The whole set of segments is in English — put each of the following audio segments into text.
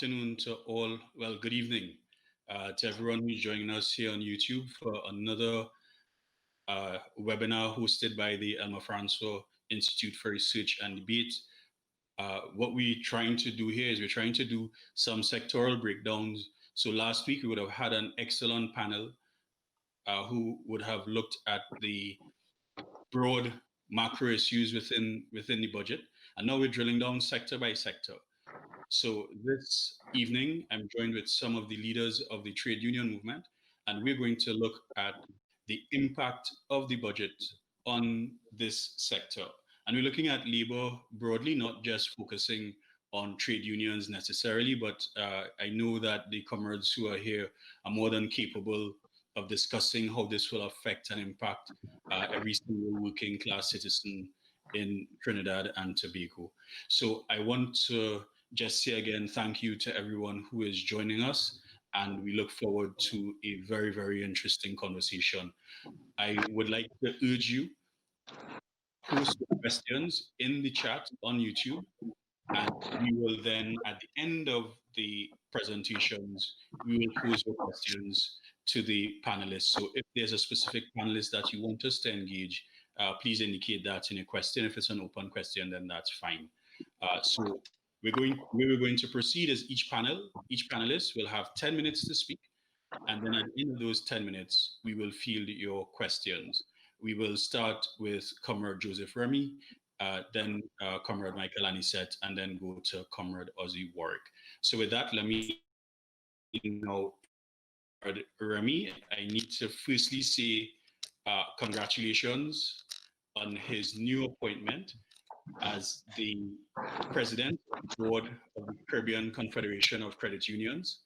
afternoon to all. Well, good evening to everyone who's joining us here on YouTube for another webinar hosted by the Elma Francois Institute for Research and Debate. What we're trying to do here is we're trying to do some sectoral breakdowns. So last week we would have had an excellent panel who would have looked at the broad macro issues within the budget, and now we're drilling down sector by sector. So this evening, I'm joined with some of the leaders of the trade union movement, and we're going to look at the impact of the budget on this sector. And we're looking at labor broadly, not just focusing on trade unions necessarily, but I know that the comrades who are here are more than capable of discussing how this will affect and impact every single working class citizen in Trinidad and Tobago. So I want to just say again, thank you to everyone who is joining us, and we look forward to a very, very interesting conversation. I would like to urge you to post questions in the chat on YouTube, and we will then, at the end of the presentations, we will pose your questions to the panelists. So if there's a specific panelist that you want us to engage, please indicate that in a question. If it's an open question, then that's fine. So where we're going to proceed is each panelist will have 10 minutes to speak. And then at the end of those 10 minutes, we will field your questions. We will start with Comrade Joseph Remy, then Comrade Michael Anisette, and then go to Comrade Ozzi Warwick. So with that, let me know, Remy, I need to firstly say congratulations on his new appointment as the president of the board of the Caribbean Confederation of Credit Unions.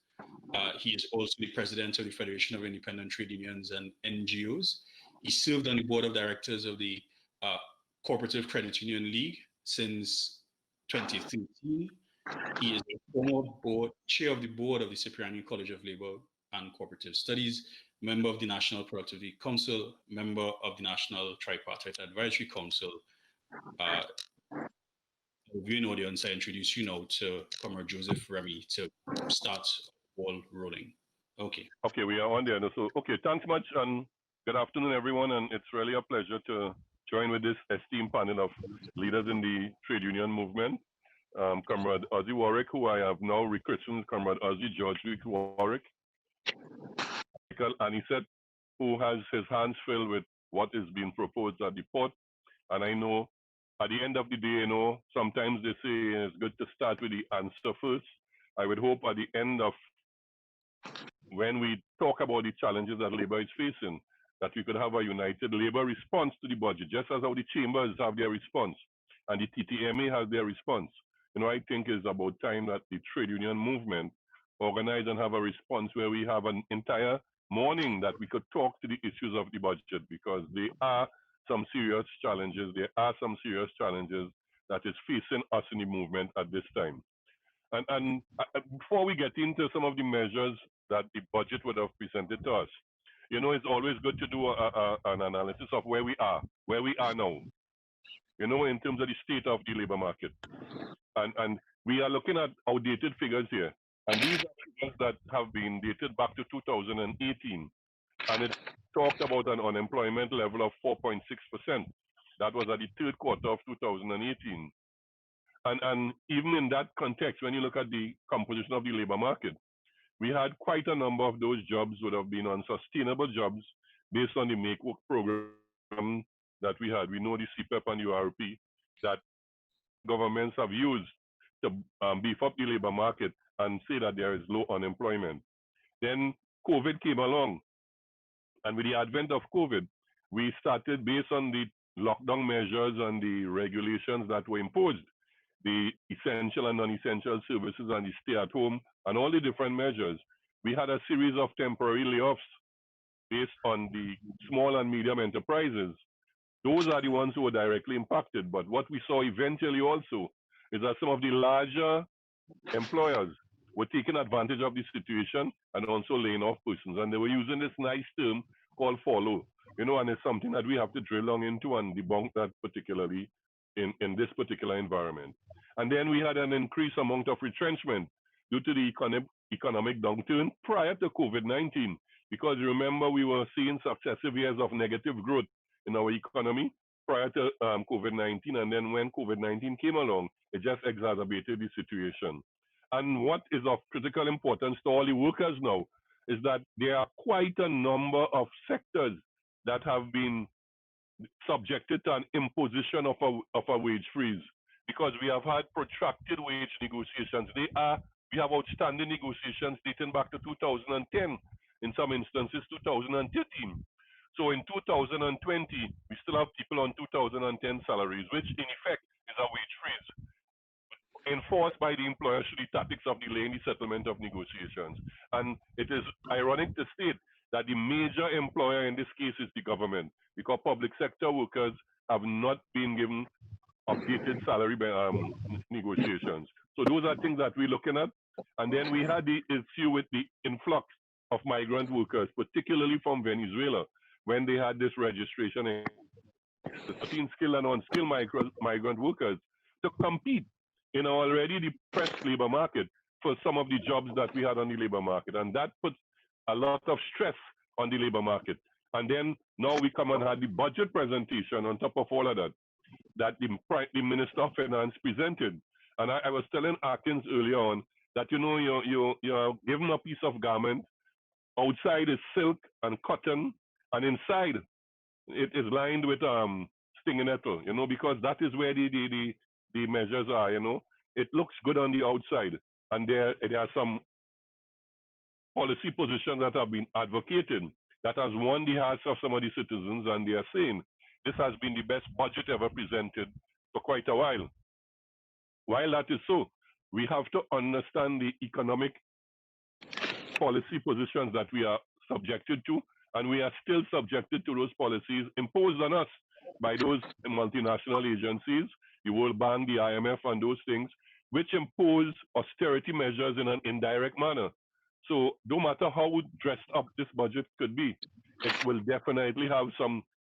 He is also the president of the Federation of Independent Trade Unions and NGOs. He served on the board of directors of the Cooperative Credit Union League since 2013. He is a former chair of the board of the Cipriani College of Labor and Cooperative Studies, member of the National Productivity Council, member of the National Tripartite Advisory Council. Viewing audience, I introduce you now to Comrade Joseph Remy to start ball rolling. Okay. Okay, we are on there. So, okay, thanks much, and good afternoon, everyone. And it's really a pleasure to join with this esteemed panel of leaders in the trade union movement. Comrade Ozzi Warwick, who I have now rechristened Comrade Ozzi George Warwick. Michael Anisette, who has his hands filled with what is being proposed at the port. And I know at the end of the day, sometimes they say it's good to start with the answer first. I would hope at the end of when we talk about the challenges that labor is facing, that we could have a united labor response to the budget, just as how the chambers have their response and the TTMA has their response. I think it's about time that the trade union movement organize and have a response where we have an entire morning that we could talk to the issues of the budget, because there are some serious challenges. There are some serious challenges that is facing us in the movement at this time. And before we get into some of the measures that the budget would have presented to us, it's always good to do an analysis of where we are now, in terms of the state of the labor market. And we are looking at outdated figures here. And these are figures that have been dated back to 2018. And it talked about an unemployment level of 4.6%. That was at the third quarter of 2018. And even in that context, when you look at the composition of the labor market, we had quite a number of those jobs would have been unsustainable jobs based on the Make Work program that we had. We know the CPEP and URP that governments have used to beef up the labor market and say that there is low unemployment. Then COVID came along. And with the advent of COVID, we started, based on the lockdown measures and the regulations that were imposed, the essential and non-essential services and the stay at home and all the different measures, we had a series of temporary layoffs based on the small and medium enterprises. Those are the ones who were directly impacted. But what we saw eventually also is that some of the larger employers were taking advantage of the situation and also laying off persons. And they were using this nice term called follow, and it's something that we have to drill down into and debunk that particularly in this particular environment. And then we had an increased amount of retrenchment. due to the economic downturn prior to COVID-19. Because remember, we were seeing successive years of negative growth in our economy prior to COVID-19. And then when COVID-19 came along, it just exacerbated the situation. And what is of critical importance to all the workers now is that there are quite a number of sectors that have been subjected to an imposition of a wage freeze, because we have had protracted wage negotiations. We have outstanding negotiations dating back to 2010, in some instances 2013. So in 2020, we still have people on 2010 salaries, which in effect is a wage freeze enforced by the employer through the tactics of delaying the settlement of negotiations. And it is ironic to state that the major employer in this case is the government, because public sector workers have not been given updated salary negotiations. So those are things that we're looking at. And then we had the issue with the influx of migrant workers, particularly from Venezuela, when they had this registration, between skilled and unskilled migrant workers to compete in our already depressed labor market for some of the jobs that we had on the labor market. And that puts a lot of stress on the labor market. And then now we come and have the budget presentation on top of all of that, that the Minister of Finance presented. And I was telling Akins earlier on that, you know, you're given a piece of garment, outside is silk and cotton, and inside it is lined with stinging nettle, you know, because that is where the measures are, you know. It looks good on the outside, and there are some policy positions that have been advocated that has won the hearts of some of the citizens, and they are saying this has been the best budget ever presented for quite a while. While that is so, we have to understand the economic policy positions that we are subjected to, and we are still subjected to those policies imposed on us by those multinational agencies, the World Bank, the IMF, and those things, which impose austerity measures in an indirect manner. So no matter how dressed up this budget could be, it will definitely have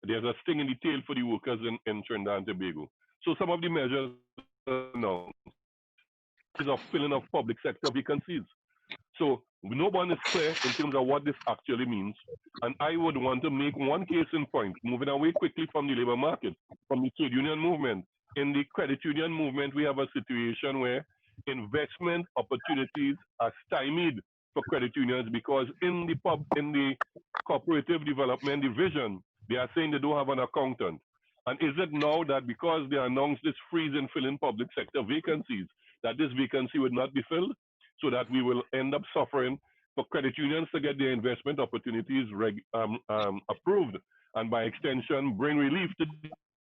there's a sting in the tail for the workers in Trinidad and Tobago. So some of the measures now is of filling of public sector vacancies. So no one is clear in terms of what this actually means. And I would want to make one case in point, moving away quickly from the labor market, from the trade union movement. In the credit union movement, we have a situation where investment opportunities are stymied for credit unions, because in the cooperative development division, they are saying they don't have an accountant. And is it now that because they announced this freeze in filling public sector vacancies, that this vacancy would not be filled, so that we will end up suffering for credit unions to get their investment opportunities approved, and by extension bring relief to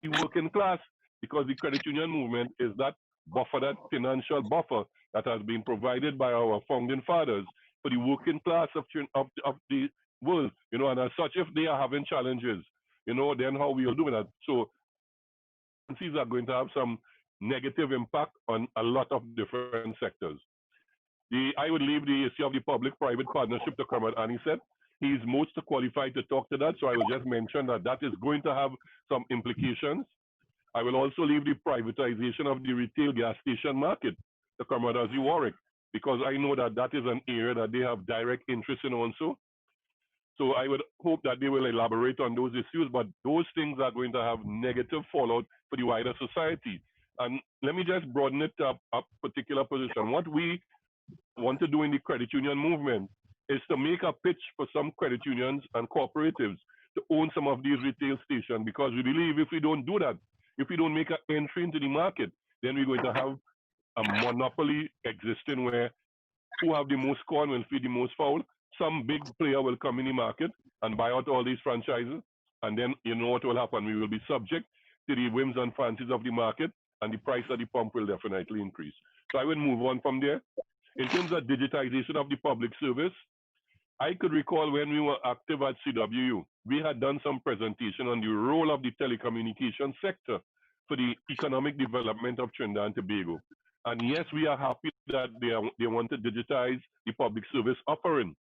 the working class, because the credit union movement is that buffer, that financial buffer that has been provided by our founding fathers for the working class of the world, you know. And as such, if they are having challenges, you know, then how we will do that? So these are going to have some negative impact on a lot of different sectors. I would leave the issue of the public-private partnership to Comrade Anisette. He is most qualified to talk to that, so I will just mention that that is going to have some implications. I will also leave the privatization of the retail gas station market to Comrade Ozzi Warwick, because I know that that is an area that they have direct interest in also. So I would hope that they will elaborate on those issues, but those things are going to have negative fallout for the wider society. And let me just broaden it up a particular position. What we want to do in the credit union movement is to make a pitch for some credit unions and cooperatives to own some of these retail stations, because we believe if we don't do that, if we don't make an entry into the market, then we're going to have a monopoly existing where who have the most corn will feed the most fowl. Some big player will come in the market and buy out all these franchises, and then you know what will happen. We will be subject to the whims and fancies of the market, and the price at the pump will definitely increase. So I will move on from there. In terms of digitization of the public service, I could recall when we were active at CWU, we had done some presentation on the role of the telecommunication sector for the economic development of Trinidad and Tobago. And yes, we are happy that they want to digitize the public service offering.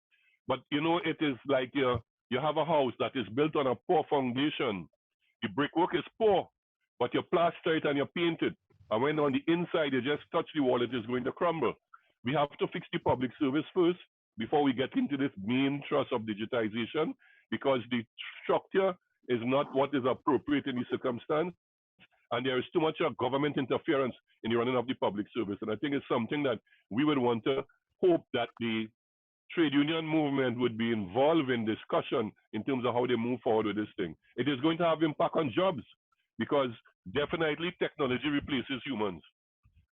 But you know, it is like you have a house that is built on a poor foundation. The brickwork is poor, but you plaster it and you paint it. And when on the inside you just touch the wall, it is going to crumble. we have to fix the public service first before we get into this main thrust of digitization, because the structure is not what is appropriate in the circumstance, and there is too much government interference in the running of the public service. And I think it's something that we would want to hope that the trade union movement would be involved in discussion in terms of how they move forward with this thing. It is going to have impact on jobs, because definitely technology replaces humans.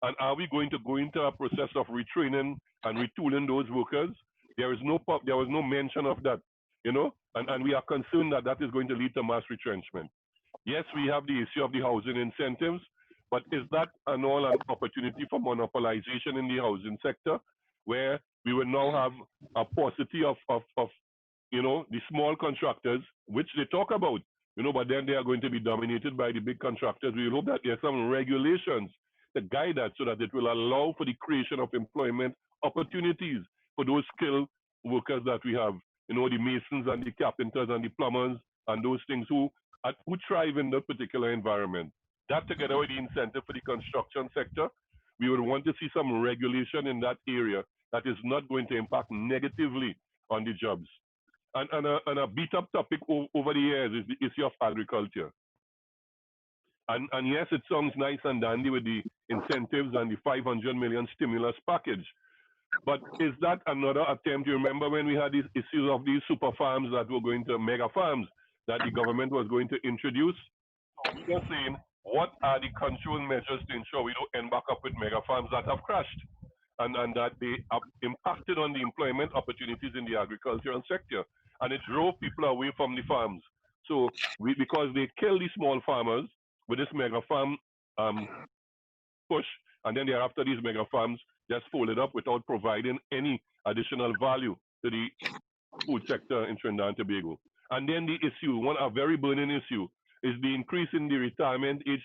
And are we going to go into a process of retraining and retooling those workers? There was no mention of that, and we are concerned that that is going to lead to mass retrenchment. Yes, we have the issue of the housing incentives, but is that an opportunity for monopolization in the housing sector, where we will now have a paucity of the small contractors, which they talk about, but then they are going to be dominated by the big contractors. We hope that there are some regulations to guide that, so that it will allow for the creation of employment opportunities for those skilled workers that we have, the masons and the carpenters and the plumbers and those things who thrive in that particular environment. That, together with the incentive for the construction sector, we would want to see some regulation in that area that is not going to impact negatively on the jobs. And a beat-up topic over the years is the issue of agriculture. And yes, it sounds nice and dandy with the incentives and the 500 million stimulus package. But is that another attempt? You remember when we had these issues of these super farms that were going to mega farms that the government was going to introduce? We are saying, what are the control measures to ensure we don't end back up with mega farms that have crashed, and that they have impacted on the employment opportunities in the agricultural sector, and it drove people away from the farms. So because they kill the small farmers with this mega farm push, and then thereafter these mega farms just folded up without providing any additional value to the food sector in Trinidad and Tobago. And then the issue, a very burning issue, is the increase in the retirement age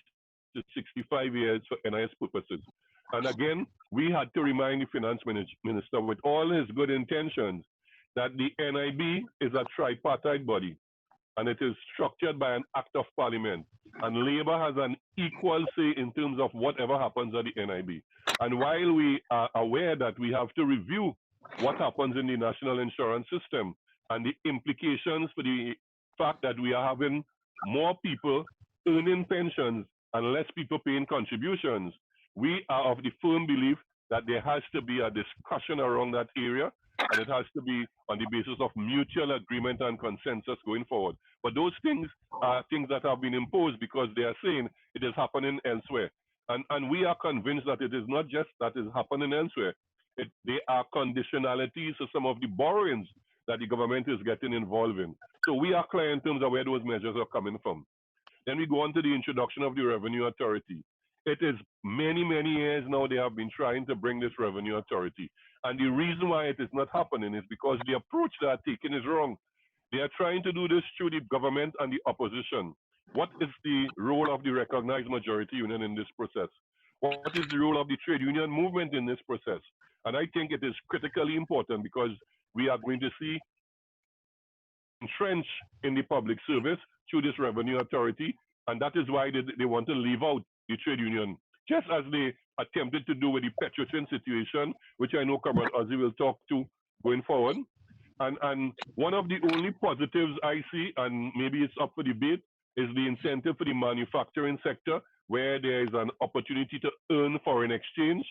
to 65 years for NIS purposes. And again, we had to remind the finance minister, with all his good intentions, that the NIB is a tripartite body, and it is structured by an act of parliament. And Labour has an equal say in terms of whatever happens at the NIB. And while we are aware that we have to review what happens in the national insurance system and the implications for the fact that we are having more people earning pensions and less people paying contributions, we are of the firm belief that there has to be a discussion around that area, and it has to be on the basis of mutual agreement and consensus going forward. But those things are things that have been imposed because they are saying it is happening elsewhere. And we are convinced that it is not just that is happening elsewhere. They are conditionalities to some of the borrowings that the government is getting involved in. So we are clear in terms of where those measures are coming from. Then we go on to the introduction of the Revenue Authority. It is many, many years now they have been trying to bring this Revenue Authority. And the reason why it is not happening is because the approach they are taking is wrong. They are trying to do this through the government and the opposition. What is the role of the recognized majority union in this process? What is the role of the trade union movement in this process? And I think it is critically important, because we are going to see entrenched in the public service through this Revenue Authority, and that is why they want to leave out the trade union, just as they attempted to do with the Petroleum situation, which I know Comrade Ozzi will talk to going forward. And one of the only positives I see, and maybe it's up for debate, is the incentive for the manufacturing sector, where there is an opportunity to earn foreign exchange,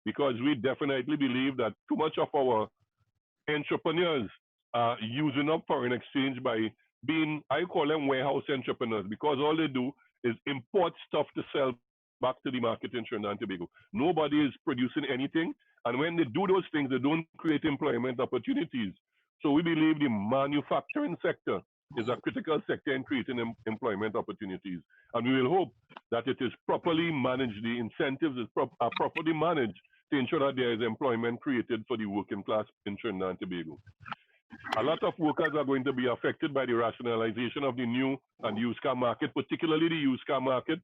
because we definitely believe that too much of our entrepreneurs are using up foreign exchange by being, I call them warehouse entrepreneurs, because all they do is import stuff to sell back to the market in Trinidad and Tobago. Nobody is producing anything, and when they do those things, they don't create employment opportunities. So we believe the manufacturing sector is a critical sector in creating employment opportunities, and we will hope that it is properly managed, the incentives are properly managed to ensure that there is employment created for the working class in Trinidad and Tobago. A lot of workers are going to be affected by the rationalization of the new and used car market, particularly the used car market,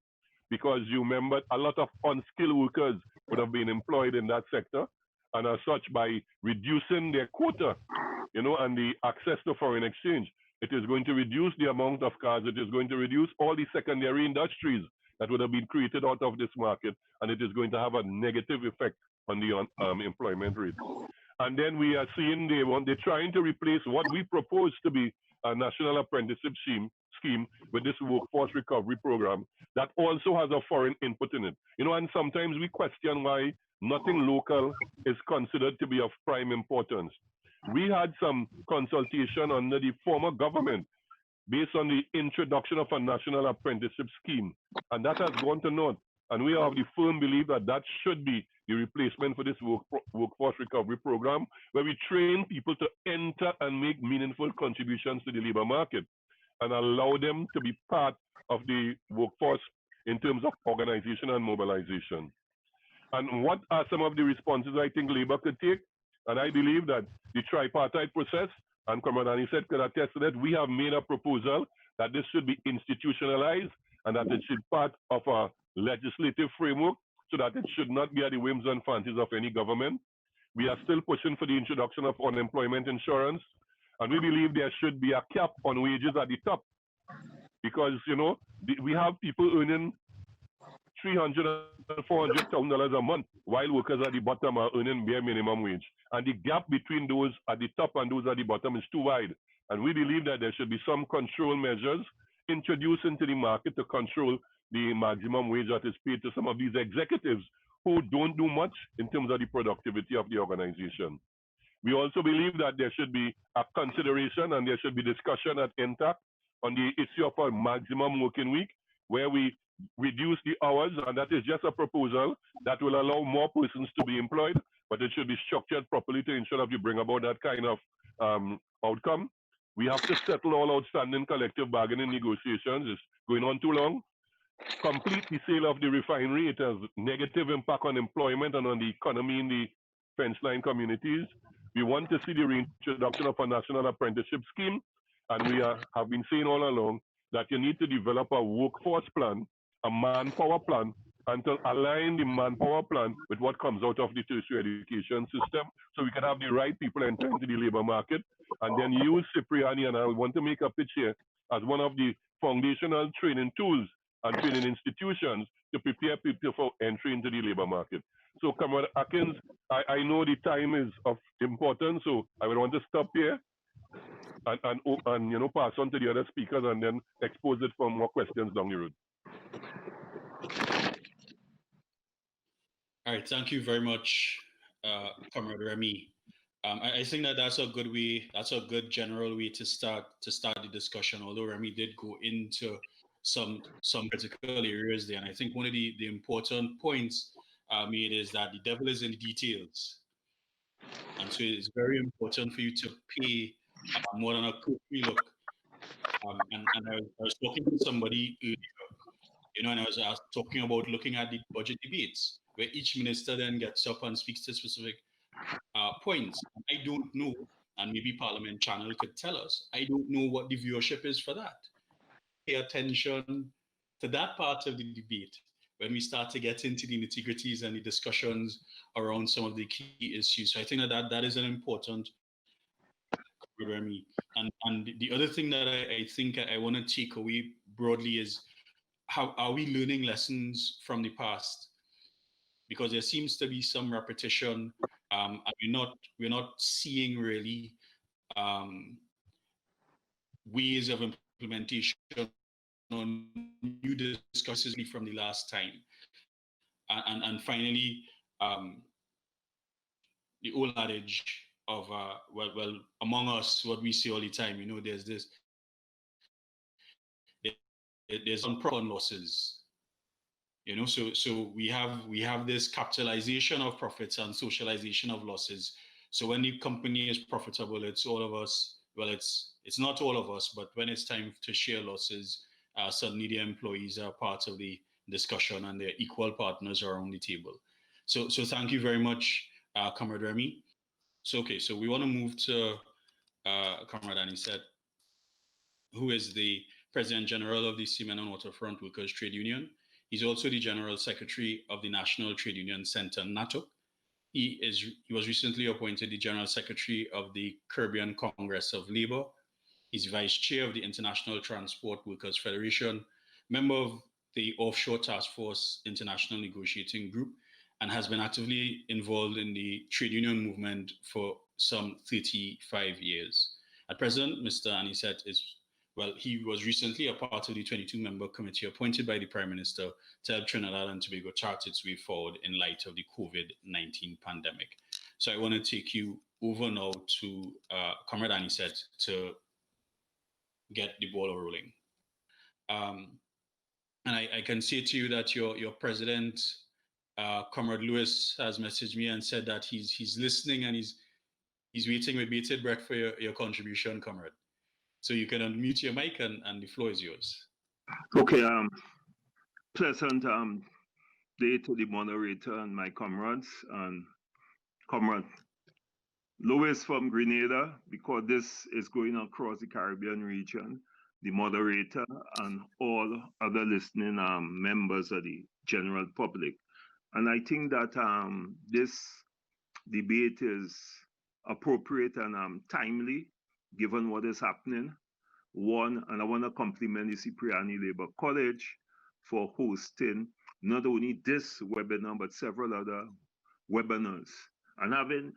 because you remember a lot of unskilled workers would have been employed in that sector, and as such, by reducing their quota, and the access to foreign exchange, it is going to reduce the amount of cars, it is going to reduce all the secondary industries that would have been created out of this market, and it is going to have a negative effect on the employment rate. And then we are seeing they're trying to replace what we propose to be a national apprenticeship scheme with this workforce recovery program that also has a foreign input in it. You know, and sometimes we question why nothing local is considered to be of prime importance. We had some consultation under the former government based on the introduction of a national apprenticeship scheme, and that has gone to naught. And we have the firm belief that that should be the replacement for this workforce recovery program, where we train people to enter and make meaningful contributions to the labor market and allow them to be part of the workforce in terms of organization and mobilization. And what are some of the responses I think labor could take? And I believe that the tripartite process, and Comrade Annie said, could attest to that, we have made a proposal that this should be institutionalized and that it should be part of a legislative framework so that it should not be at the whims and fancies of any government. We are still pushing for the introduction of unemployment insurance, and we believe there should be a cap on wages at the top, because, you know, we have people earning $300,000 and $400,000 a month, while workers at the bottom are earning bare minimum wage. And the gap between those at the top and those at the bottom is too wide. And we believe that there should be some control measures introduced into the market to control the maximum wage that is paid to some of these executives who don't do much in terms of the productivity of the organization. We also believe that there should be a consideration and there should be discussion at INTAC on the issue of a maximum working week, where we reduce the hours, and that is just a proposal that will allow more persons to be employed, but it should be structured properly to ensure that we bring about that kind of outcome. We have to settle all outstanding collective bargaining negotiations. It's going on too long. Complete the sale of the refinery. It has negative impact on employment and on the economy in the fence line communities. We want to see the reintroduction of a national apprenticeship scheme, and we have been saying all along that you need to develop a workforce plan, a manpower plan, and to align the manpower plan with what comes out of the tertiary education system, so we can have the right people enter into the labor market, and then use Cipriani, and I want to make a pitch here, as one of the foundational training tools and training institutions to prepare people for entry into the labor market. So, Comrade Akins, I know the time is of importance, so I would want to stop here and you know, pass on to the other speakers and then expose it for more questions down the road. All right, thank you very much, Comrade Remy. I think that that's a good way, that's a good general way to start the discussion, although Remy did go into some critical areas there. And I think one of the important points made is that the devil is in the details. And so it's very important for you to pay more than a cursory look. And I was talking to somebody earlier, you know, and I was talking about looking at the budget debates, where each minister then gets up and speaks to specific points. I don't know, and maybe Parliament Channel could tell us, I don't know what the viewership is for that. Pay attention to that part of the debate when we start to get into the nitty-gritties and the discussions around some of the key issues. So I think that is an important Remy. And the other thing that I think I want to take away broadly is, how are we learning lessons from the past? Because there seems to be some repetition, and we're not seeing really ways of implementation on new discussions from the last time. And finally, the old adage of well, among us, what we see all the time, you know, there's unproven losses, you know, so we have this capitalization of profits and socialization of losses. So when the company is profitable, it's all of us. Well, it's not all of us, but when it's time to share losses, suddenly the employees are part of the discussion and they're equal partners around the table. So thank you very much, Comrade Remy. So we want to move to Comrade Annie said, who is the President General of the Seamen and Waterfront Workers Trade Union. He's also the General Secretary of the National Trade Union Center, NATO. He was recently appointed the General Secretary of the Caribbean Congress of Labour. He's Vice Chair of the International Transport Workers Federation, member of the Offshore Task Force International Negotiating Group, and has been actively involved in the trade union movement for some 35 years. At present, Mr. Anicet is, well, he was recently a part of the 22-member committee appointed by the Prime Minister to help Trinidad and Tobago chart its way forward in light of the COVID-19 pandemic. So I want to take you over now to Comrade Anicet to get the ball rolling. And I can say to you that your president, Comrade Lewis, has messaged me and said that he's listening and he's waiting with bated breath for your contribution, Comrade. So you can unmute your mic and the floor is yours. Okay, pleasant day to the moderator and my comrades, and Comrade Lewis from Grenada, because this is going across the Caribbean region, the moderator and all other listening members of the general public. And I think that this debate is appropriate and timely, given what is happening. One, and I want to compliment the Cipriani Labour College for hosting not only this webinar, but several other webinars. And having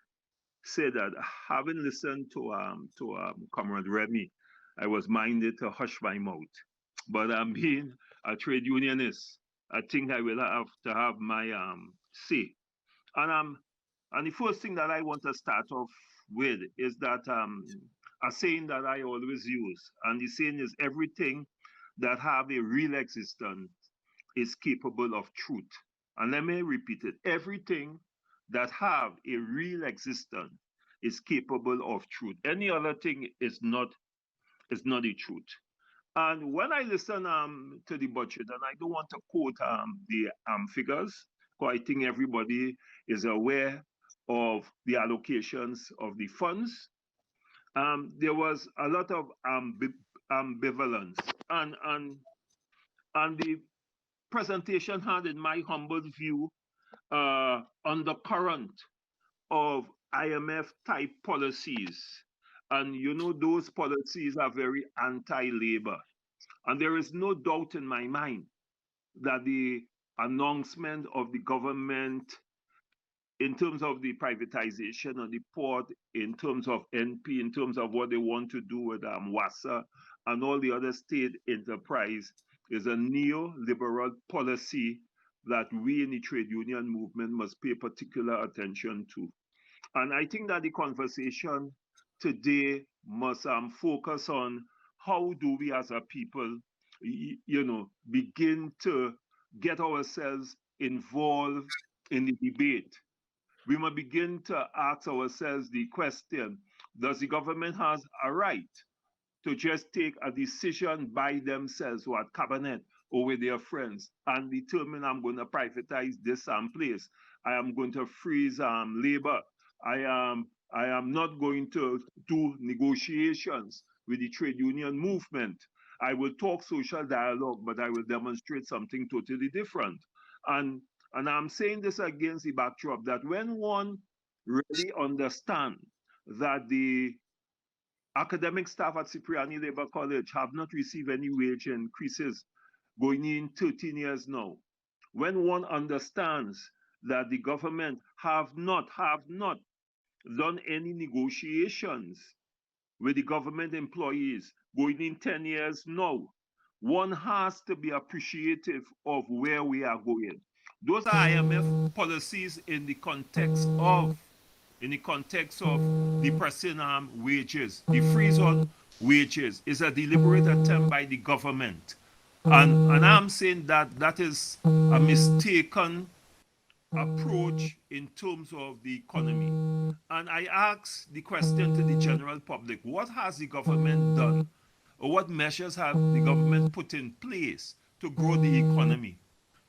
said that, having listened to Comrade Remy, I was minded to hush my mouth. But being a trade unionist, I think I will have to have my say. And the first thing that I want to start off with is that a saying that I always use, and the saying is, everything that have a real existence is capable of truth. And let me repeat it, everything that have a real existence is capable of truth. Any other thing is not the truth. And when I listen to the budget, and I don't want to quote the figures, because I think everybody is aware of the allocations of the funds. There was a lot of ambivalence, and the presentation had, in my humble view, undercurrent of IMF type policies. And you know, those policies are very anti-labor. And there is no doubt in my mind that the announcement of the government in terms of the privatization of the port, in terms of NP, in terms of what they want to do with WASA and all the other state enterprise, is a neoliberal policy that we in the trade union movement must pay particular attention to. And I think that the conversation today must focus on how do we as a people, begin to get ourselves involved in the debate. We must begin to ask ourselves the question, does the government have a right to just take a decision by themselves or at cabinet or with their friends and determine, I'm going to privatize this place, I am going to freeze labor, I am not going to do negotiations with the trade union movement. I will talk social dialogue, but I will demonstrate something totally different. And I'm saying this against the backdrop that when one really understands that the academic staff at Cipriani Labour College have not received any wage increases going in 13 years now, when one understands that the government have not done any negotiations with the government employees going in 10 years now, one has to be appreciative of where we are going. Those are IMF policies in the context of the pressing wages. The freeze on wages is a deliberate attempt by the government. And I'm saying that that is a mistaken approach in terms of the economy. And I ask the question to the general public, what has the government done? Or what measures have the government put in place to grow the economy?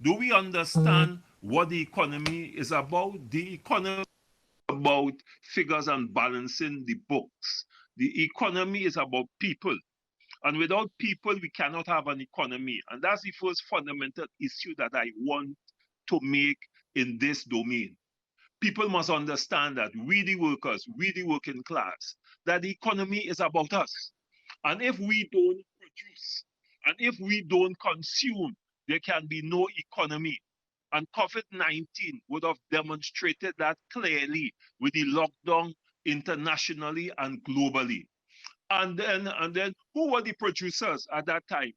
Do we understand what the economy is about? The economy is about figures and balancing the books. The economy is about people. And without people, we cannot have an economy. And that's the first fundamental issue that I want to make in this domain. People must understand that we the workers, we the working class, that the economy is about us. And if we don't produce, and if we don't consume, there can be no economy. And COVID-19 would have demonstrated that clearly with the lockdown internationally and globally. And then who were the producers at that time?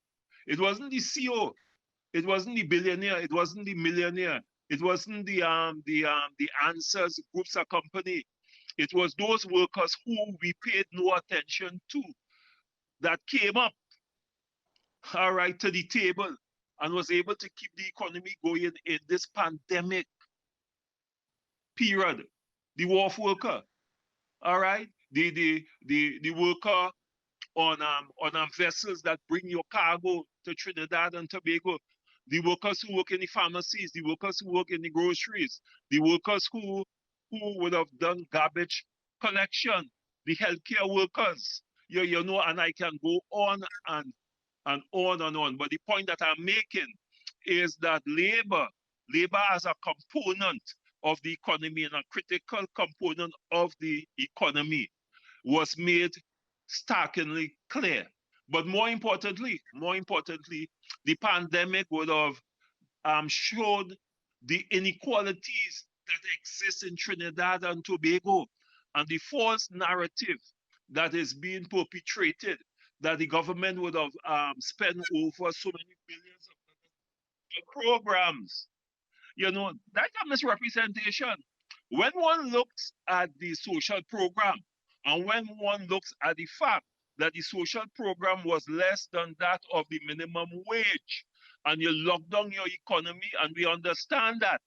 It wasn't the CEO, it wasn't the billionaire, it wasn't the millionaire, it wasn't the answers groups of company. It was those workers who we paid no attention to that came up, all right, to the table and was able to keep the economy going in this pandemic period. The wharf worker, all right, the worker on vessels that bring your cargo to Trinidad and Tobago, the workers who work in the pharmacies, the workers who work in the groceries, the workers who would have done garbage collection, the healthcare workers, you know, and I can go on and on and on. But the point that I'm making is that labor as a component of the economy and a critical component of the economy was made starkly clear. But more importantly, the pandemic would have showed the inequalities that exist in Trinidad and Tobago and the false narrative that is being perpetrated that the government would have spent over so many billions of programs. You know, that's a misrepresentation. When one looks at the social program and when one looks at the fact that the social program was less than that of the minimum wage, and you lock down your economy, and we understand that.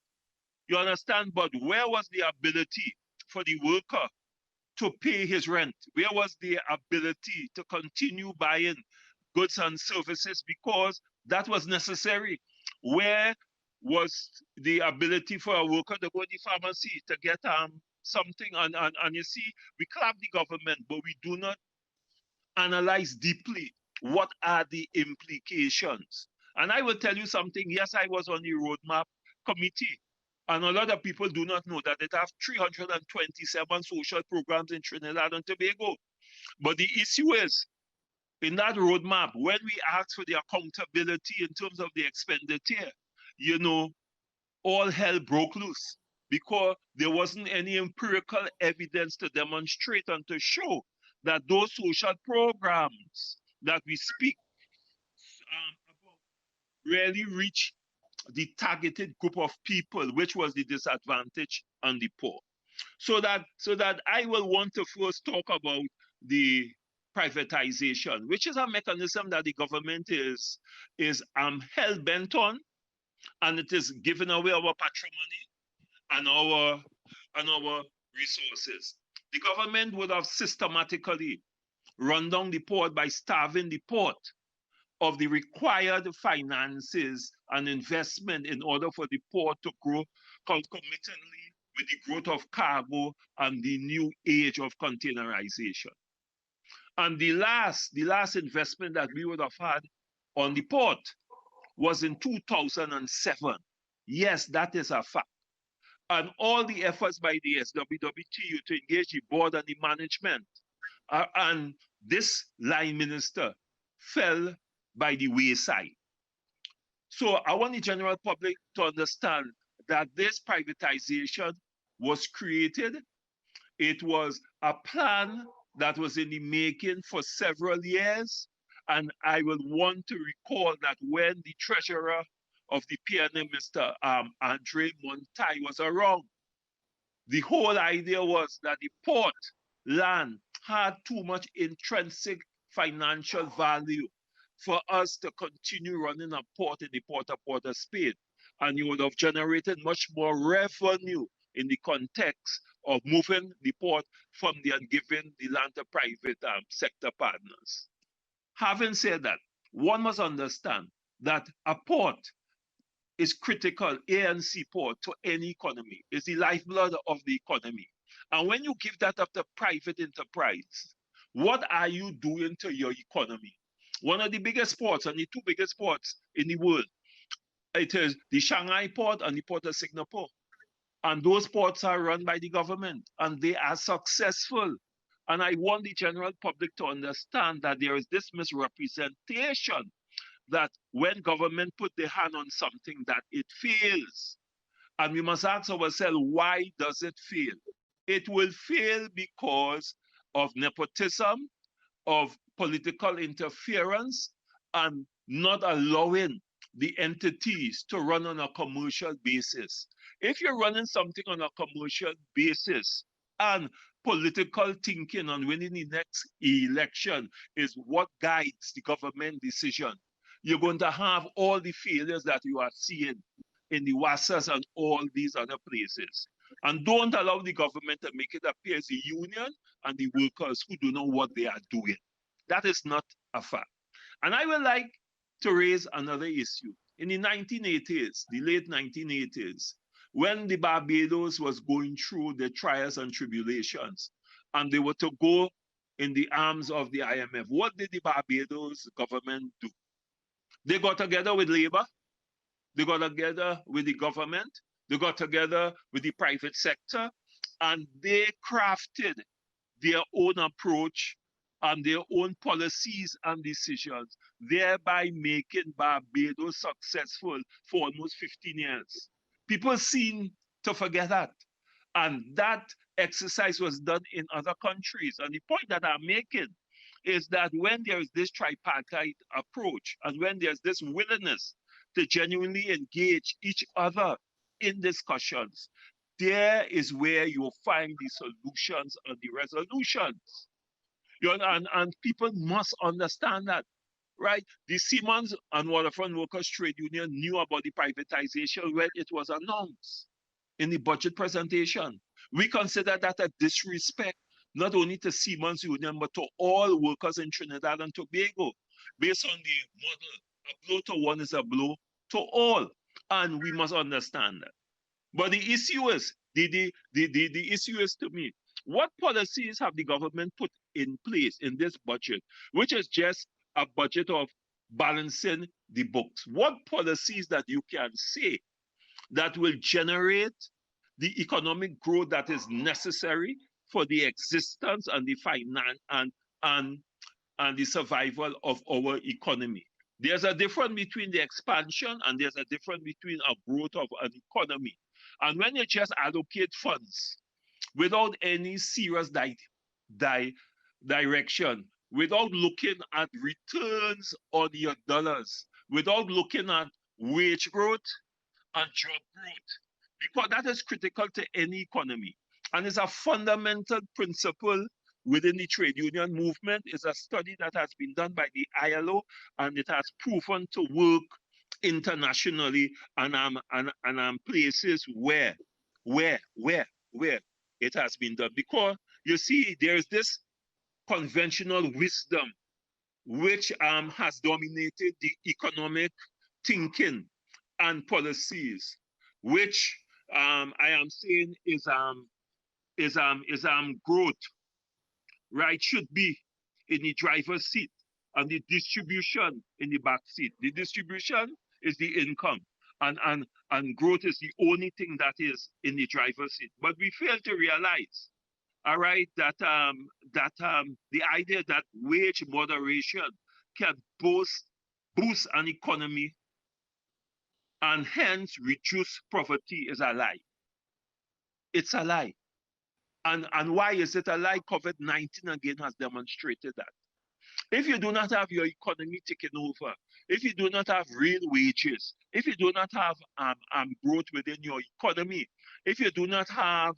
You understand, but where was the ability for the worker to pay his rent? Where was the ability to continue buying goods and services because that was necessary? Where was the ability for a worker to go to the pharmacy to get something? And you see, we clap the government, but we do not analyze deeply what are the implications. And I will tell you something. Yes, I was on the roadmap committee. And a lot of people do not know that it has 327 social programs in Trinidad and Tobago. But the issue is, in that roadmap, when we ask for the accountability in terms of the expenditure, you know, all hell broke loose because there wasn't any empirical evidence to demonstrate and to show that those social programs that we speak about really reach the targeted group of people, which was the disadvantaged and the poor. So that I will want to first talk about the privatization, which is a mechanism that the government is hell bent on, and it is giving away our patrimony and our resources. The government would have systematically run down the port by starving the port of the required finances and investment in order for the port to grow concomitantly with the growth of cargo and the new age of containerization. And the last investment that we would have had on the port was in 2007. Yes, that is a fact. And all the efforts by the SWWTU to engage the board and the management and this line minister fell by the wayside. So I want the general public to understand that this privatization was created. It was a plan that was in the making for several years. And I will want to recall that when the treasurer of the PNM, Mr. Andre Montai, was around, the whole idea was that the port land had too much intrinsic financial value for us to continue running a port in the Port of Spain. And you would have generated much more revenue in the context of moving the port from there and giving the land to private sector partners. Having said that, one must understand that a port is critical, ANC port, to any economy. It's the lifeblood of the economy. And when you give that up to private enterprise, what are you doing to your economy? One of the biggest ports and the two biggest ports in the world, it is the Shanghai port and the port of Singapore. And those ports are run by the government and they are successful. And I want the general public to understand that there is this misrepresentation that when government put their hand on something that it fails. And we must ask ourselves, why does it fail? It will fail because of nepotism, of political interference, and not allowing the entities to run on a commercial basis. If you're running something on a commercial basis and political thinking on winning the next election is what guides the government decision, you're going to have all the failures that you are seeing in the WASAs and all these other places. And don't allow the government to make it appear as the union and the workers who don't know what they are doing. That is not a fact. And I would like to raise another issue. In the 1980s, the late 1980s, when the Barbados was going through the trials and tribulations, and they were to go in the arms of the IMF, what did the Barbados government do? They got together with labor, they got together with the government, they got together with the private sector, and they crafted their own approach and their own policies and decisions, thereby making Barbados successful for almost 15 years. People seem to forget that. And that exercise was done in other countries. And the point that I'm making is that when there is this tripartite approach and when there's this willingness to genuinely engage each other in discussions, there is where you'll find the solutions and the resolutions. You know, and people must understand that, right? The Seamen's and Waterfront Workers Trade Union knew about the privatization when it was announced in the budget presentation. We consider that a disrespect, not only to Seamen's Union, but to all workers in Trinidad and Tobago, based on the model, a blow to one is a blow to all. And we must understand that. But the issue is, the issue is to me, what policies have the government put in place in this budget, which is just a budget of balancing the books? What policies that you can say that will generate the economic growth that is necessary for the existence and the finance and the survival of our economy? There's a difference between the expansion and there's a difference between a growth of an economy. And when you just allocate funds without any serious direction, without looking at returns on your dollars, without looking at wage growth and job growth, because that is critical to any economy. And it's a fundamental principle within the trade union movement. Is a study that has been done by the ILO, and it has proven to work internationally and places where it has been done. Because you see, there's this conventional wisdom which has dominated the economic thinking and policies, which I am saying is growth, right, should be in the driver's seat and the distribution in the back seat. The distribution is the income, and growth is the only thing that is in the driver's seat. But we fail to realize, all right, that the idea that wage moderation can boost an economy and hence reduce poverty is a lie. It's a lie. And why is it a lie? COVID-19 again has demonstrated that. If you do not have your economy taken over, if you do not have real wages, if you do not have growth within your economy, if you do not have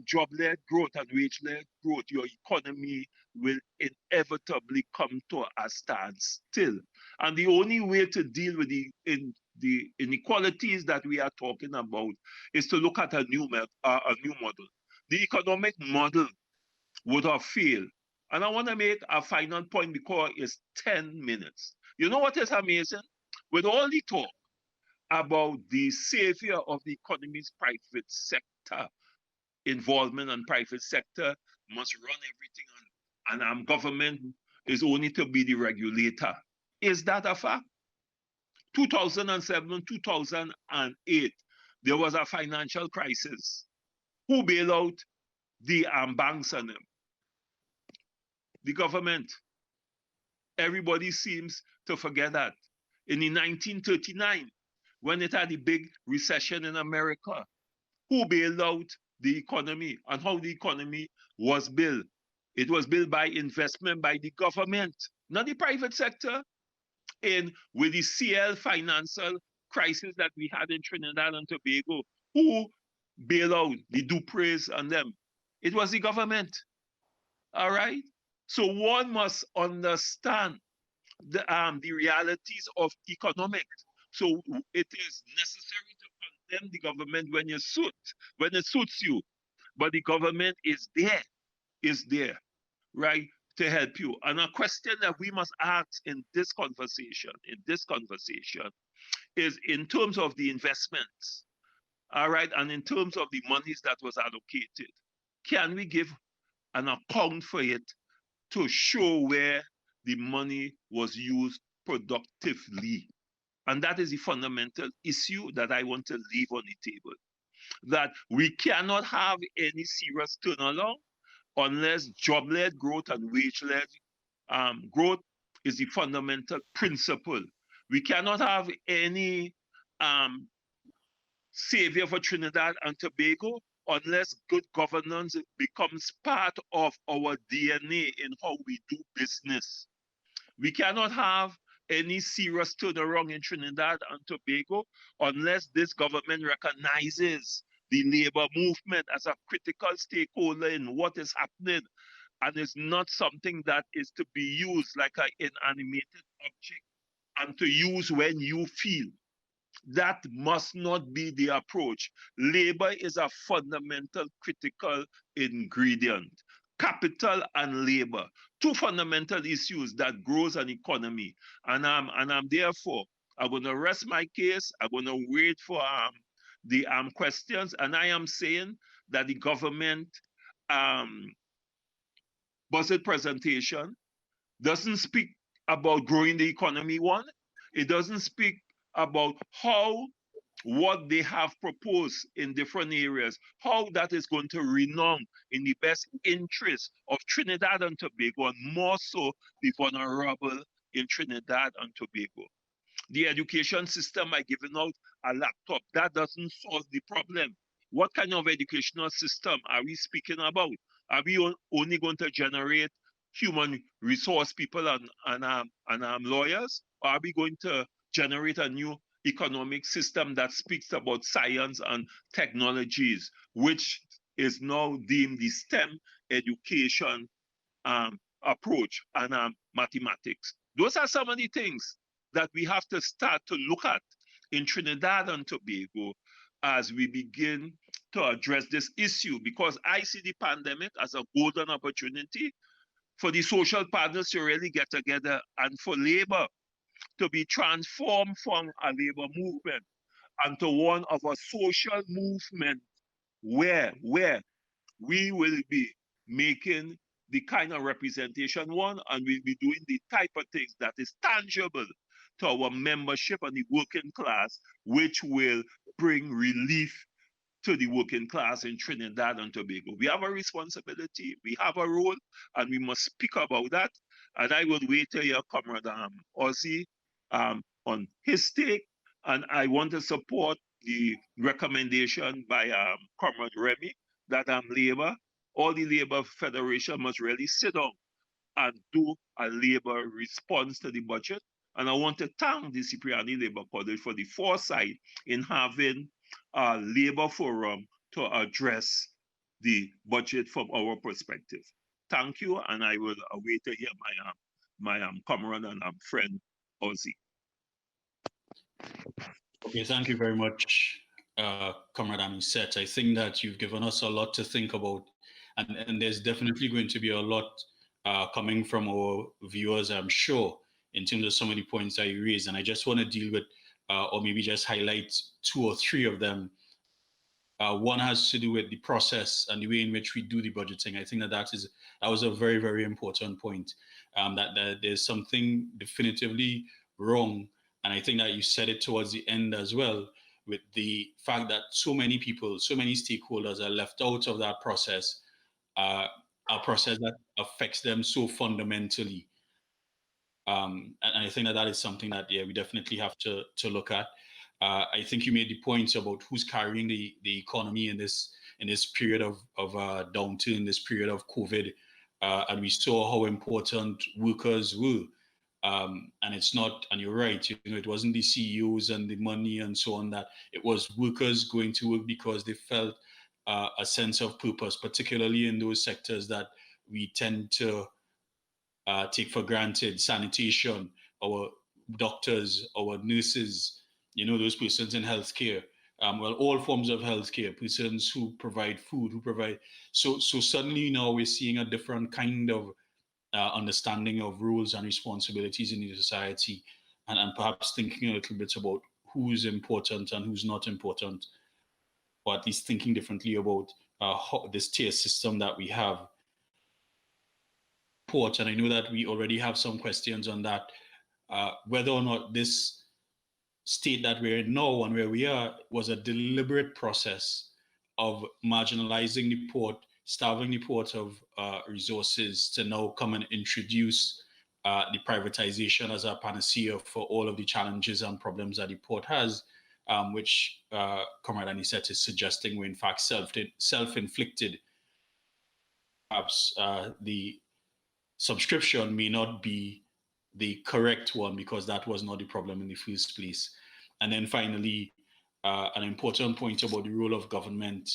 job-led growth and wage-led growth, your economy will inevitably come to a standstill. And the only way to deal with the inequalities that we are talking about is to look at a new model. The economic model would have failed. And I want to make a final point because it's 10 minutes. You know what is amazing? With all the talk about the savior of the economy's private sector involvement, and private sector must run everything, and government is only to be the regulator. Is that a fact? 2007, 2008, there was a financial crisis. Who bailed out the banks and them? The government. Everybody seems to forget that. In 1939, when it had the big recession in America, who bailed out the economy and how the economy was built. It was built by investment by the government, not the private sector. And with the CL financial crisis that we had in Trinidad and Tobago, who bailed out the Dupre's and them? It was the government. All right. So one must understand the realities of economics. So it is necessary to condemn the government when it suits you. But the government is there, right, to help you. And a question that we must ask in this conversation, is in terms of the investments, all right, and in terms of the monies that was allocated, can we give an account for it to show where the money was used productively? And that is the fundamental issue that I want to leave on the table. That we cannot have any serious turnaround unless job-led growth and wage-led growth is the fundamental principle. We cannot have any savior for Trinidad and Tobago unless good governance becomes part of our DNA in how we do business. We cannot have any serious turnaround in Trinidad and Tobago unless this government recognizes the labor movement as a critical stakeholder in what is happening, and is not something that is to be used like an inanimated object and to use when you feel. That must not be the approach. Labor is a fundamental critical ingredient. Capital and labor, two fundamental issues that grows an economy. And I'm therefore, I'm going to rest my case. I'm going to wait for the questions. And I am saying that the government budget presentation doesn't speak about growing the economy, one. It doesn't speak about how what they have proposed in different areas, how that is going to renown in the best interest of Trinidad and Tobago, and more so the vulnerable in Trinidad and Tobago. The education system by giving out a laptop, that doesn't solve the problem. What kind of educational system are we speaking about? Are we only going to generate human resource people and lawyers? Or are we going to generate a new economic system that speaks about science and technologies, which is now deemed the STEM education approach and mathematics? Those are some of the things that we have to start to look at in Trinidad and Tobago as we begin to address this issue, because I see the pandemic as a golden opportunity for the social partners to really get together and for labor to be transformed from a labor movement and to one of a social movement where we will be making the kind of representation one, and we'll be doing the type of things that is tangible to our membership and the working class, which will bring relief to the working class in Trinidad and Tobago. We have a responsibility, we have a role, and we must speak about that. And I will wait to hear Comrade Ozzi on his take, and I want to support the recommendation by Comrade Remy that Labour, all the Labour Federation must really sit down and do a Labour response to the budget. And I want to thank the Cipriani Labour College for the foresight in having a Labour forum to address the budget from our perspective. Thank you, and I will wait to hear my comrade and friend Ozzi. Okay, thank you very much, Comrade Amisette. I think that you've given us a lot to think about, and there's definitely going to be a lot coming from our viewers, I'm sure, in terms of some of the points that you raised. And I just want to deal with, or maybe just highlight 2 or 3 of them. One has to do with the process and the way in which we do the budgeting. I think that was a very, very important point, that there's something definitively wrong. And I think that you said it towards the end as well, with the fact that so many people, so many stakeholders are left out of that process, a process that affects them so fundamentally. And I think that is something that, we definitely have to look at. I think you made the point about who's carrying the economy in this period of downturn, this period of COVID, and we saw how important workers were. And it's not, and you're right, it wasn't the CEOs and the money and so on, that it was workers going to work because they felt a sense of purpose, particularly in those sectors that we tend to take for granted: sanitation, our doctors, our nurses, those persons in healthcare. All forms of healthcare, persons who provide food, who provide. So suddenly now we're seeing a different kind of understanding of roles and responsibilities in the society, and perhaps thinking a little bit about who's important and who's not important, or at least thinking differently about this tier system that we have. And I know that we already have some questions on that, whether or not this state that we're in now and where we are was a deliberate process of marginalizing the port, starving the port of resources, to now come and introduce the privatization as a panacea for all of the challenges and problems that the port has, which Comrade Anisette is suggesting were in fact self-inflicted. Perhaps the subscription may not be the correct one because that was not the problem in the first place. And then finally, an important point about the role of government,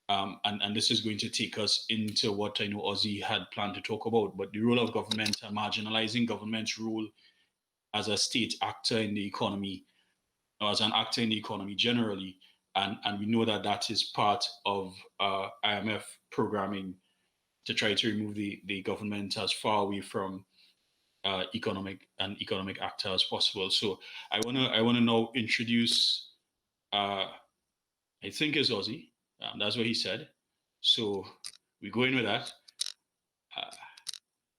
and this is going to take us into what I know Ozzi had planned to talk about, but the role of government and marginalizing government's role as a state actor in the economy, or as an actor in the economy generally. And we know that that is part of IMF programming, to try to remove the government as far away from economic actor as possible. So I wanna now introduce I think it's Ozzi. That's what he said. So we go in with that.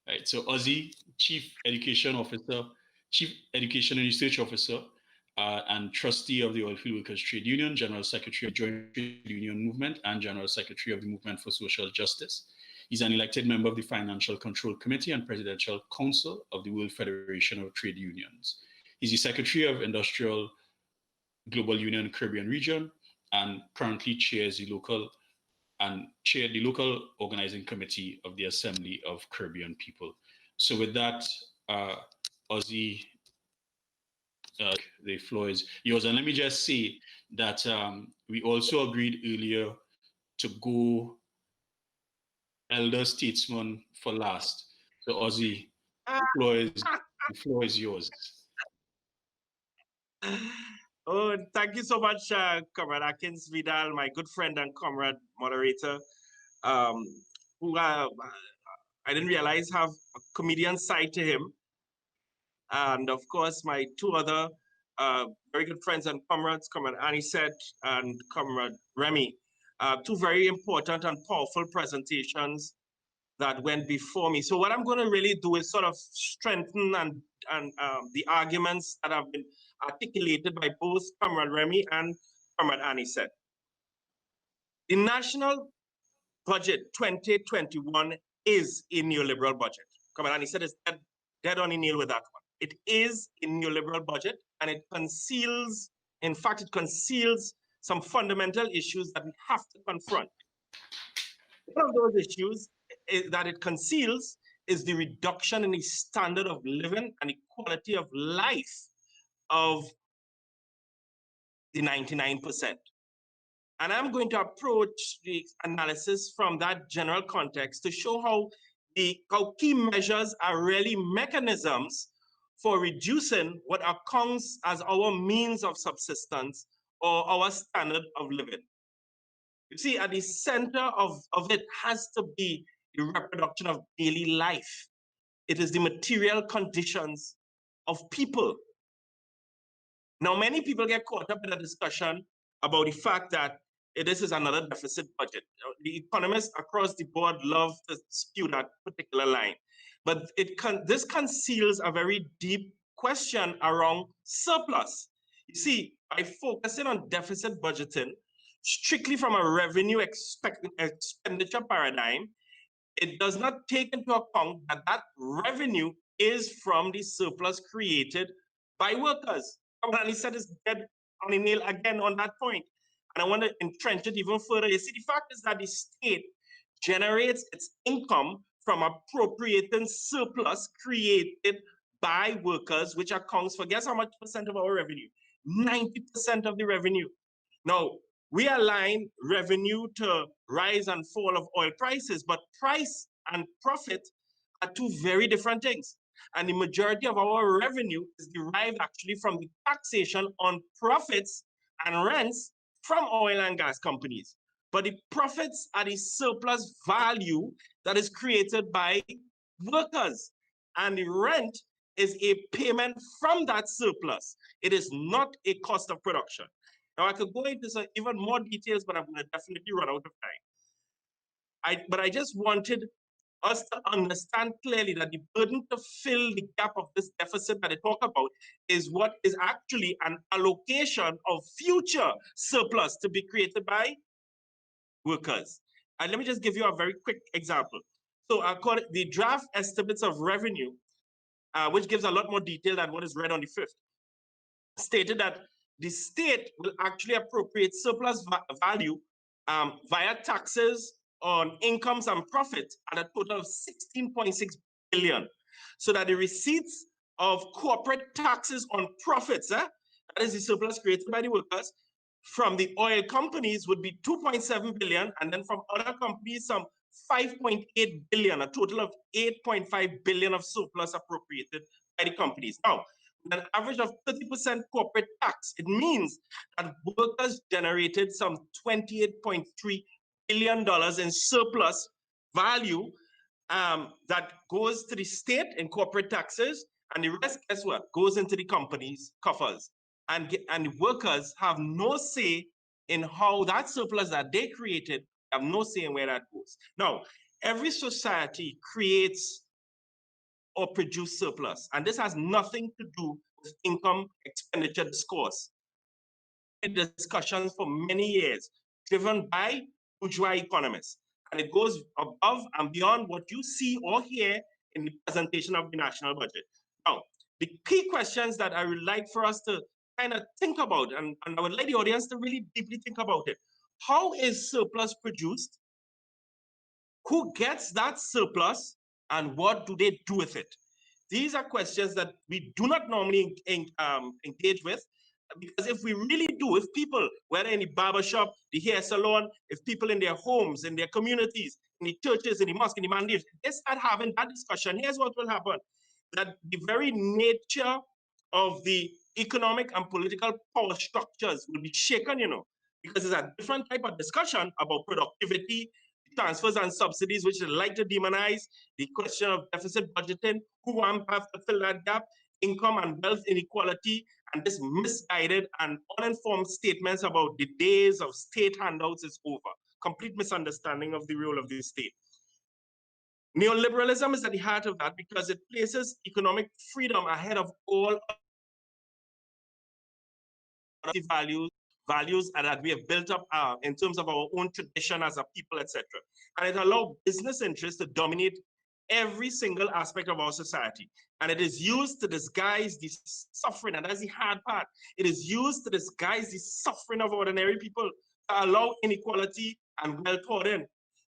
Right. So Ozzi, Chief Education and Research Officer, and Trustee of the Oilfield Workers Trade Union, General Secretary of the Joint Trade Union Movement, and General Secretary of the Movement for Social Justice. He's an elected member of the Financial Control Committee and Presidential Council of the World Federation of Trade Unions. He's the Secretary of IndustriALL Global Union Caribbean Region, and currently chaired the local organizing committee of the Assembly of Caribbean People. So with that, Ozzi, the floor is yours. And let me just say that we also agreed earlier to go elder statesman for last. So Ozzi, the floor is yours. Oh, thank you so much, Comrade Akins, Vidale, my good friend and comrade moderator, who I didn't realize have a comedian side to him. And of course, my two other very good friends and comrades, Comrade Anisette and Comrade Remy, two very important and powerful presentations that went before me. So what I'm going to really do is sort of strengthen and the arguments that have been articulated by both Comrade Remy and Comrade Anisette. The national budget 2021 is a neoliberal budget. Comrade Anisette is dead on the nail with that one. It is a neoliberal budget, and it conceals, in fact, it conceals some fundamental issues that we have to confront. One of those issues that it conceals is the reduction in the standard of living and the quality of life of the 99%. And I'm going to approach the analysis from that general context to show how key measures are really mechanisms for reducing what accounts as our means of subsistence or our standard of living. You see, at the center of it has to be the reproduction of daily life. It is the material conditions of people. Now, many people get caught up in a discussion about the fact that this is another deficit budget. The economists across the board love to spew that particular line. But this conceals a very deep question around surplus. You see, by focusing on deficit budgeting, strictly from a revenue expenditure paradigm, it does not take into account that that revenue is from the surplus created by workers. He said is dead on the nail again on that point. And I want to entrench it even further. You see, the fact is that the state generates its income from appropriating surplus created by workers, which accounts for, guess how much percent of our revenue? 90% of the revenue. Now, we align revenue to rise and fall of oil prices, but price and profit are two very different things. And the majority of our revenue is derived actually from the taxation on profits and rents from oil and gas companies. But the profits are the surplus value that is created by workers. And the rent is a payment from that surplus. It is not a cost of production. Now, I could go into some even more details, but I'm going to definitely run out of time. But I just wanted us to understand clearly that the burden to fill the gap of this deficit that I talk about is what is actually an allocation of future surplus to be created by workers. And let me just give you a very quick example. So according the draft estimates of revenue, which gives a lot more detail than what is read on the 5th, stated that the state will actually appropriate surplus value via taxes on incomes and profits at a total of 16.6 billion. So that the receipts of corporate taxes on profits, that is the surplus created by the workers, from the oil companies would be 2.7 billion, and then from other companies, some 5.8 billion, a total of 8.5 billion of surplus appropriated by the companies. Now, with an average of 30% corporate tax, it means that workers generated some $28.3 billion in surplus value that goes to the state in corporate taxes, and the rest, guess what, goes into the company's coffers. And the workers have no say in how that surplus that they created, have no say in where that goes. Now, every society creates or produces surplus, and this has nothing to do with income expenditure discourse. Discussions for many years, driven by bourgeois economists, and it goes above and beyond what you see or hear in the presentation of the national budget. Now, the key questions that I would like for us to kind of think about, and I would like the audience to really deeply think about it. How is surplus produced? Who gets that surplus, and what do they do with it? These are questions that we do not normally engage with, because if we really do, if people, whether in the barbershop, the hair salon, if people in their homes, in their communities, in the churches, in the mosque, in the mandir, they start having that discussion, here's what will happen. That the very nature of the economic and political power structures will be shaken, because it's a different type of discussion about productivity, transfers and subsidies, which they like to demonize, the question of deficit budgeting, who have to fill that gap, income and wealth inequality, and this misguided and uninformed statements about the days of state handouts is over. Complete misunderstanding of the role of the state. Neoliberalism is at the heart of that because it places economic freedom ahead of all values that we have built up in terms of our own tradition as a people, etc. And it allows business interests to dominate every single aspect of our society. And it is used to disguise the suffering, and that's the hard part. It is used to disguise the suffering of ordinary people, to allow inequality and wealth hoarding.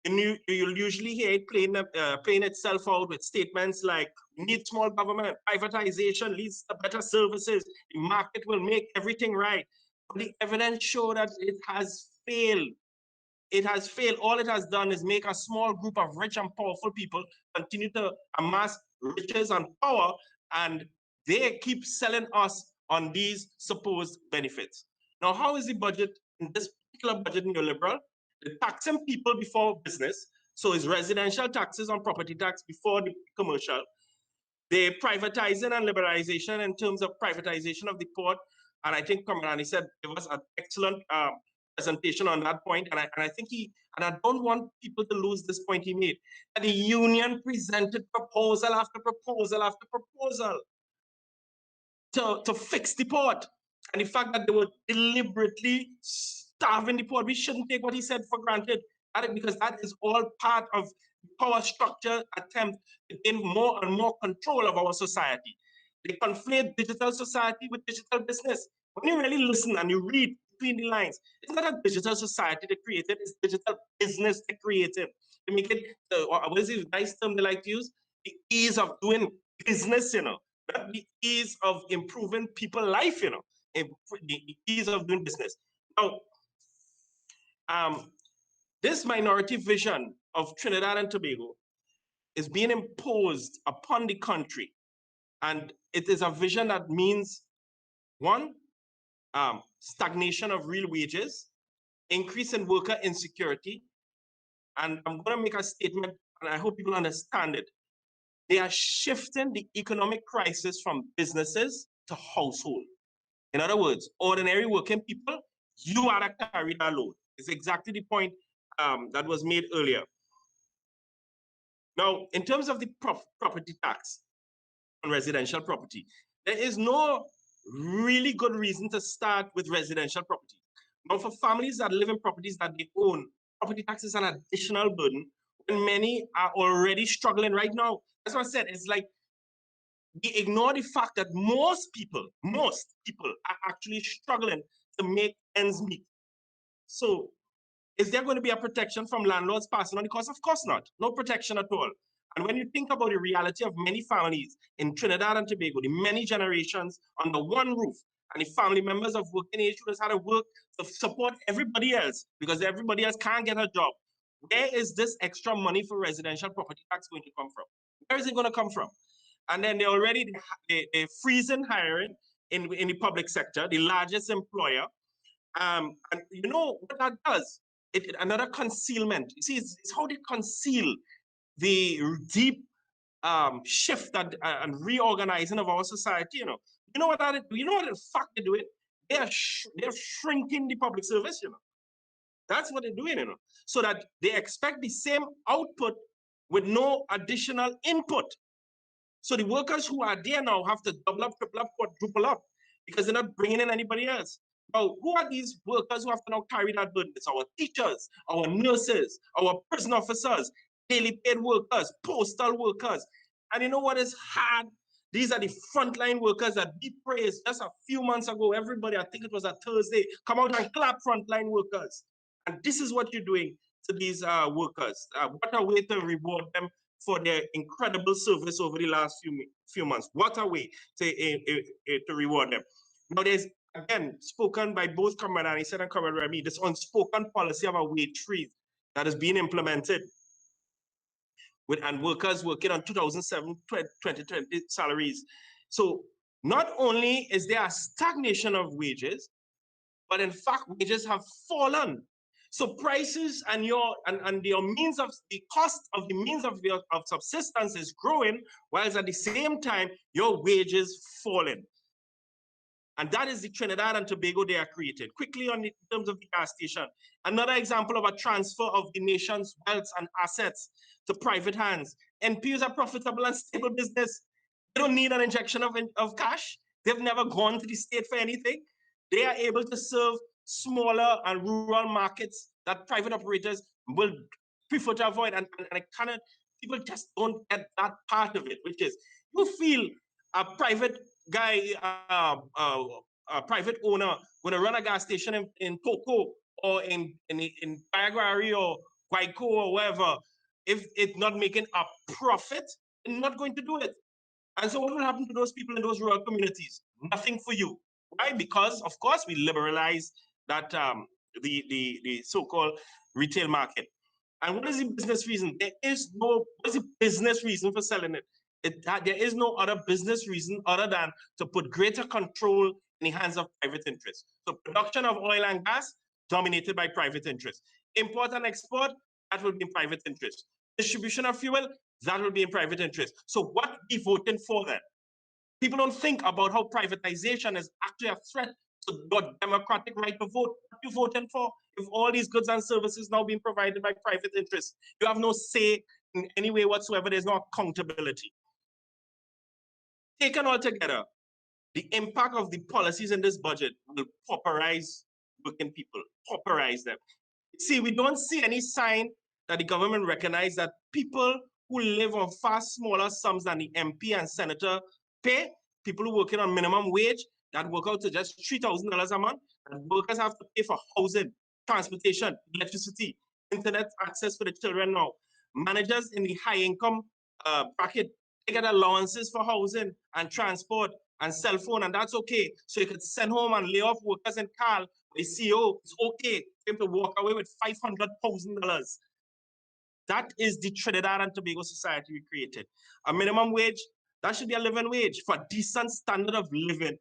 And you'll usually hear it playing itself out with statements like, we need small government, privatization leads to better services, the market will make everything right. But the evidence shows that it has failed. It has failed. All it has done is make a small group of rich and powerful people continue to amass riches and power, and they keep selling us on these supposed benefits. Now, how is the budget, in this particular budget, neoliberal? They're taxing people before business. So it's residential taxes on property tax before the commercial. They're privatizing and liberalization in terms of privatization of the port. And I think Kamarani said it was an excellent presentation on that point. And I think I don't want people to lose this point he made. That the union presented proposal after proposal after proposal to fix the port. And the fact that they were deliberately starving the port, we shouldn't take what he said for granted, because that is all part of the power structure attempt to gain more and more control of our society. They conflate digital society with digital business. when you really listen and you read between the lines, it's not a digital society they created, it's digital business they created. To make it, what is it, nice term they like to use? The ease of doing business, you know, not the ease of improving people's life, you know, the ease of doing business. Now, this minority vision of Trinidad and Tobago is being imposed upon the country. And it is a vision that means, one, stagnation of real wages, increase in worker insecurity. And I'm going to make a statement, and I hope people understand it. They are shifting the economic crisis from businesses to household. In other words, ordinary working people, you are to carry that load. It's exactly the point that was made earlier. Now, in terms of the property tax on residential property, there is no really good reason to start with residential property. Now, for families that live in properties that they own, property tax is an additional burden when many are already struggling right now. That's what I said. It's like they ignore the fact that most people are actually struggling to make ends meet. So is there going to be a protection from landlords passing on the cost? Of course not. No protection at all. And when you think about the reality of many families in Trinidad and Tobago, the many generations under one roof, and the family members of working age who has had to work to support everybody else because everybody else can't get a job, where is this extra money for residential property tax going to come from? Where is it going to come from? And then they're already they're freezing hiring in the public sector, the largest employer. And you know what that does? Another concealment. You see, it's how they conceal the deep shift that and reorganizing of our society. You know what that is? You know what in fact they're doing? They're shrinking the public service. You know, that's what they're doing. You know, so that they expect the same output with no additional input. So the workers who are there now have to double up, triple up, quadruple up because they're not bringing in anybody else. Now, who are these workers who have to now carry that burden? It's our teachers, our nurses, our prison officers, daily paid workers, postal workers. And you know what is hard? These are the frontline workers that we praised just a few months ago. Everybody, I think it was a Thursday, come out and clap frontline workers. And this is what you're doing to these workers. What a way to reward them for their incredible service over the last few months. What a way to reward them. Now, there's, again, spoken by both Comrade Anison and Comrade Remy, this unspoken policy of a wage freeze that is being implemented and workers working on 2007-2020 salaries. So not only is there a stagnation of wages, but in fact, wages have fallen. So prices and your means of the cost of the means of subsistence is growing, whilst at the same time, your wages falling. And that is the Trinidad and Tobago they are created. Quickly in terms of the gas station, another example of a transfer of the nation's wealth and assets to private hands. NPUs are profitable and stable business. They don't need an injection of cash. They've never gone to the state for anything. They are able to serve smaller and rural markets that private operators will prefer to avoid. And people just don't get that part of it, which is you feel a private guy, a private owner going to run a gas station in Coco or in Paraguay or Guayco or wherever, if it's not making a profit, they're not going to do it. And so what will happen to those people in those rural communities? Nothing for you. Why? Because, of course, we liberalize that the so-called retail market. And what is the business reason? What is the business reason for selling it? There is no other business reason other than to put greater control in the hands of private interests. So production of oil and gas, dominated by private interests. Import and export, that will be in private interest. Distribution of fuel, that will be in private interest. So what are we voting for then? People don't think about how privatization is actually a threat to your democratic right to vote. What are you voting for? If all these goods and services now being provided by private interests, you have no say in any way whatsoever. There's no accountability. Taken all together, the impact of the policies in this budget will pauperize working people, pauperize them. See, we don't see any sign that the government recognizes that people who live on far smaller sums than the MP and senator pay, people who are working on minimum wage, that work out to just $3,000 a month, and workers have to pay for housing, transportation, electricity, internet access for the children now. Managers in the high income bracket, they get allowances for housing and transport and cell phone, and that's okay. So you could send home and lay off workers in Carl, the CEO, it's okay for him to walk away with $500,000. That is the Trinidad and Tobago society we created. A minimum wage, that should be a living wage for a decent standard of living.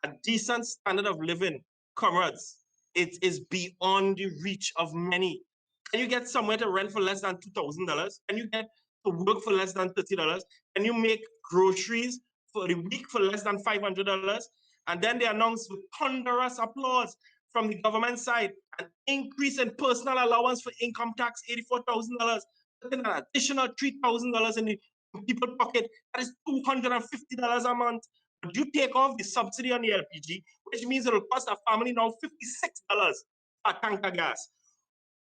A decent standard of living, comrades, it is beyond the reach of many. Can you get somewhere to rent for less than $2,000? Can you get to work for less than $30? Can you make groceries for the week for less than $500? And then they announced with thunderous applause from the government side an increase in personal allowance for income tax, $84,000, an additional $3,000 in the people's pocket. That is $250 a month. But you take off the subsidy on the LPG, which means it will cost a family now $56 per tank of gas.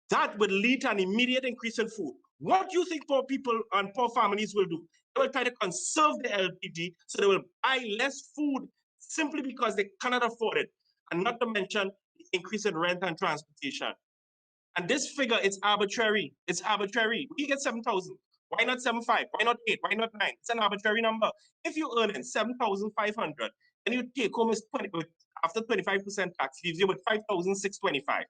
That would lead to an immediate increase in food. What do you think poor people and poor families will do? They will try to conserve the LPG, so they will buy less food simply because they cannot afford it. And not to mention the increase in rent and transportation. And this figure, it's arbitrary. It's arbitrary. We get 7,000. Why not 7,500? Why not 8? Why not 9? It's an arbitrary number. If you earn 7,500, then you take home is 20, after 25% tax, leaves you with 5,625.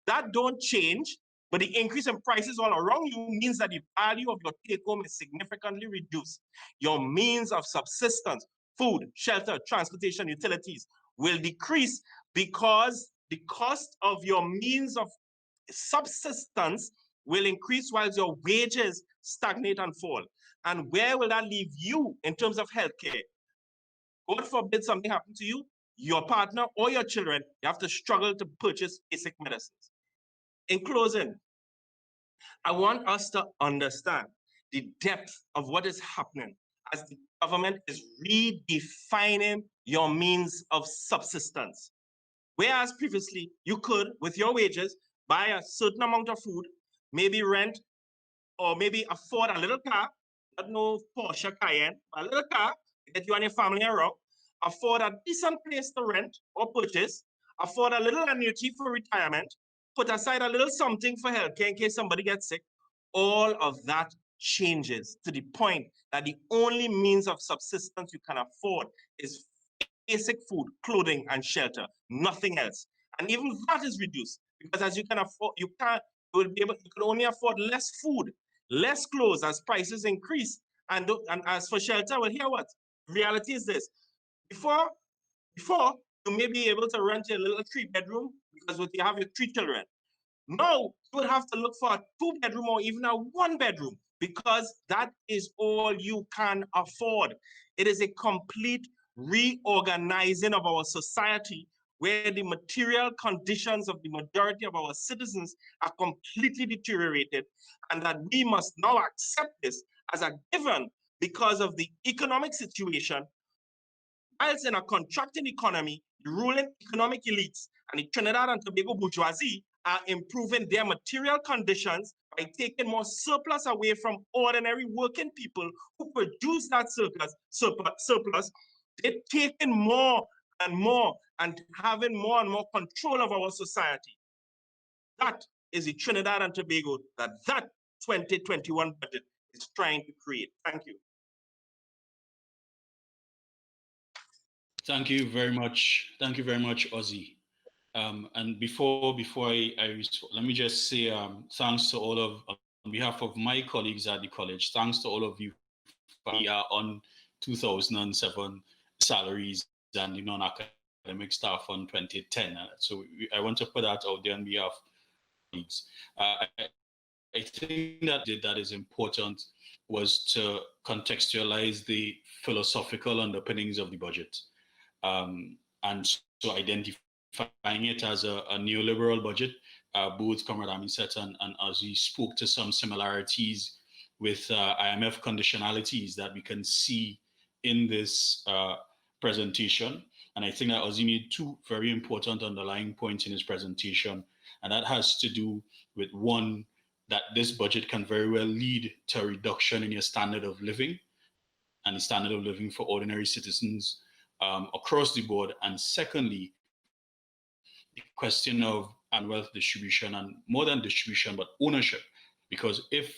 That don't change, but the increase in prices all around you means that the value of your take home is significantly reduced. Your means of subsistence, food, shelter, transportation, utilities will decrease because the cost of your means of subsistence will increase while your wages stagnate and fall. And where will that leave you in terms of healthcare? God forbid something happen to you, your partner or your children, you have to struggle to purchase basic medicines. In closing, I want us to understand the depth of what is happening as the government is redefining your means of subsistence. Whereas previously, you could, with your wages, buy a certain amount of food, maybe rent, or maybe afford a little car, not no Porsche Cayenne, a little car to get you and your family around, afford a decent place to rent or purchase, afford a little annuity for retirement, put aside a little something for healthcare in case somebody gets sick. All of that changes to the point that the only means of subsistence you can afford is basic food, clothing, and shelter, nothing else. And even that is reduced because as you can afford, you can only afford less food, less clothes as prices increase. And as for shelter, well, here what? Reality is this. Before you may be able to rent a little 3-bedroom because you have your 3 children. Now you would have to look for a 2-bedroom or even a 1-bedroom because that is all you can afford. It is a complete reorganizing of our society where the material conditions of the majority of our citizens are completely deteriorated, and that we must now accept this as a given because of the economic situation. Whilst in a contracting economy, the ruling economic elites and the Trinidad and Tobago bourgeoisie are improving their material conditions by taking more surplus away from ordinary working people who produce that surplus. They're taking more and more and having more and more control of our society. That is the Trinidad and Tobago that 2021 budget is trying to create. Thank you. Thank you very much. Thank you very much, Ozzi. And before I let me just say thanks to all of, on behalf of my colleagues at the college, thanks to all of you. We are on 2007 salaries and the non-academic staff on 2010. So I want to put that out there on behalf of colleagues. I think that is important was to contextualize the philosophical underpinnings of the budget. And so identifying it as a neoliberal budget, both Comrade Amiset and Ozzi spoke to some similarities with IMF conditionalities that we can see in this presentation. And I think that Ozzi made 2 very important underlying points in his presentation. And that has to do with, one, that this budget can very well lead to a reduction in your standard of living and the standard of living for ordinary citizens across the board. And secondly, the question of wealth distribution, and more than distribution, but ownership. Because if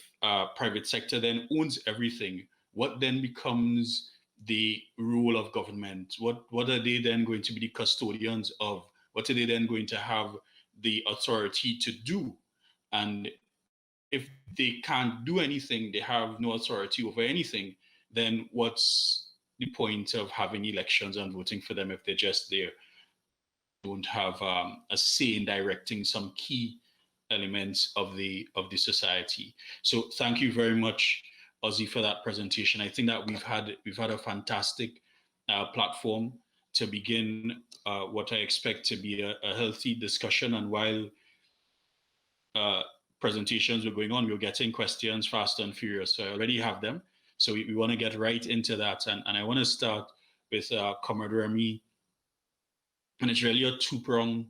private sector then owns everything, what then becomes the role of government? What are they then going to be the custodians of? What are they then going to have the authority to do? And if they can't do anything, they have no authority over anything, then what's the point of having elections and voting for them if they're just there? Don't have a say in directing some key elements of the society. So thank you very much, Ozzi, for that presentation. I think that we've had a fantastic platform to begin what I expect to be a healthy discussion. And while presentations were going on, we were getting questions fast and furious. So I already have them. So we want to get right into that. And I want to start with Comrade Remy. And it's really a two-prong.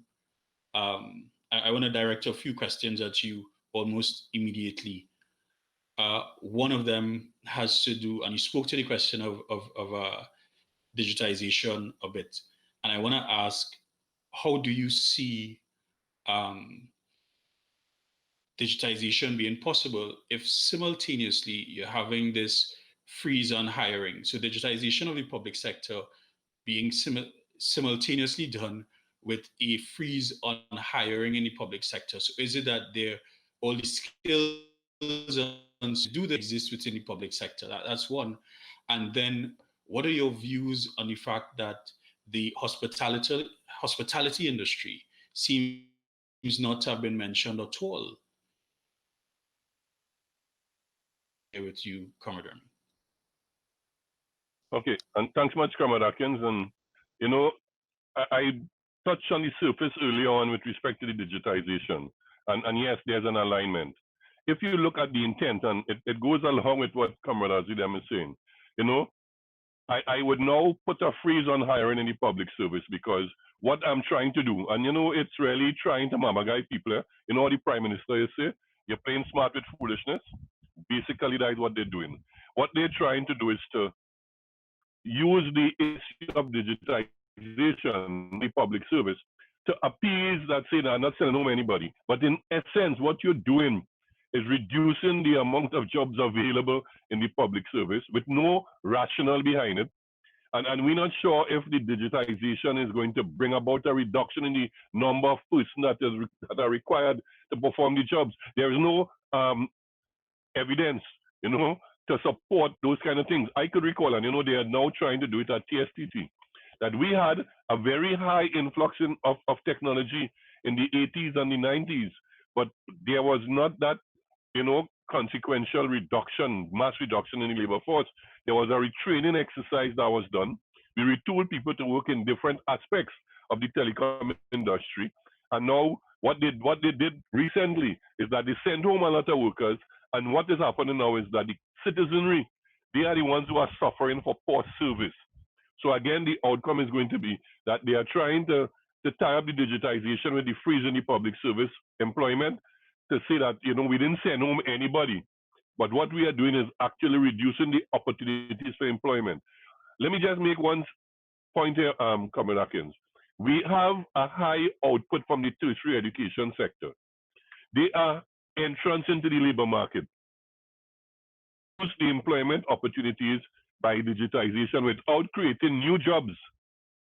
I want to direct a few questions at you almost immediately. One of them has to do, and you spoke to the question of digitization a bit. And I want to ask, how do you see digitization being possible if simultaneously you're having this freeze on hiring? So digitization of the public sector being simultaneously done with a freeze on hiring in the public sector. So is it that all the skills to do that exist within the public sector? That's one. And then what are your views on the fact that the hospitality industry seems not to have been mentioned at all? With you, Comrade. Okay, and thanks much, Comrade Akins. And I touched on the surface early on with respect to the digitization. And yes, there's an alignment. If you look at the intent, and it goes along with what Comrade Ozzi is saying, I would now put a freeze on hiring in the public service, because what I'm trying to do, and it's really trying to mama guy people. The Prime Minister is say, you're playing smart with foolishness. Basically, that is what they're doing. What they're trying to do is to use the issue of digitization in the public service to appease that, say, I'm not sending home anybody. But in essence, what you're doing is reducing the amount of jobs available in the public service with no rationale behind it. And we're not sure if the digitization is going to bring about a reduction in the number of persons that are required to perform the jobs. There is no evidence, to support those kind of things. I could recall, and they are now trying to do it at TSTT, that we had a very high influx of technology in the 80s and the 90s, but there was not that, consequential reduction, mass reduction in the labor force. There was a retraining exercise that was done. We retooled people to work in different aspects of the telecom industry. And now what they did recently is that they sent home a lot of workers. And what is happening now is that the citizenry, they are the ones who are suffering for poor service. So again, the outcome is going to be that they are trying to tie up the digitization with the freeze in the public service employment, to say that, we didn't send home anybody. But what we are doing is actually reducing the opportunities for employment. Let me just make one point here, Comrade Akins. We have a high output from the tertiary education sector. They are entrance into the labor market. Use the employment opportunities by digitization without creating new jobs.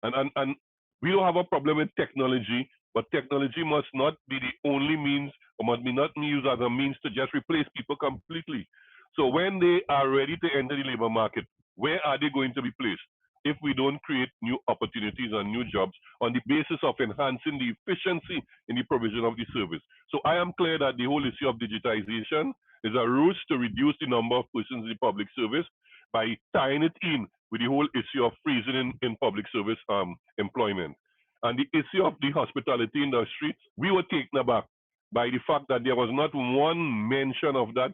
And we don't have a problem with technology, but technology must not be the only means, or must be not used as a means to just replace people completely. So when they are ready to enter the labor market, where are they going to be placed if we don't create new opportunities and new jobs on the basis of enhancing the efficiency in the provision of the service? So I am clear that the whole issue of digitization is a ruse to reduce the number of persons in the public service by tying it in with the whole issue of freezing in public service employment. And the issue of the hospitality industry, we were taken aback by the fact that there was not one mention of that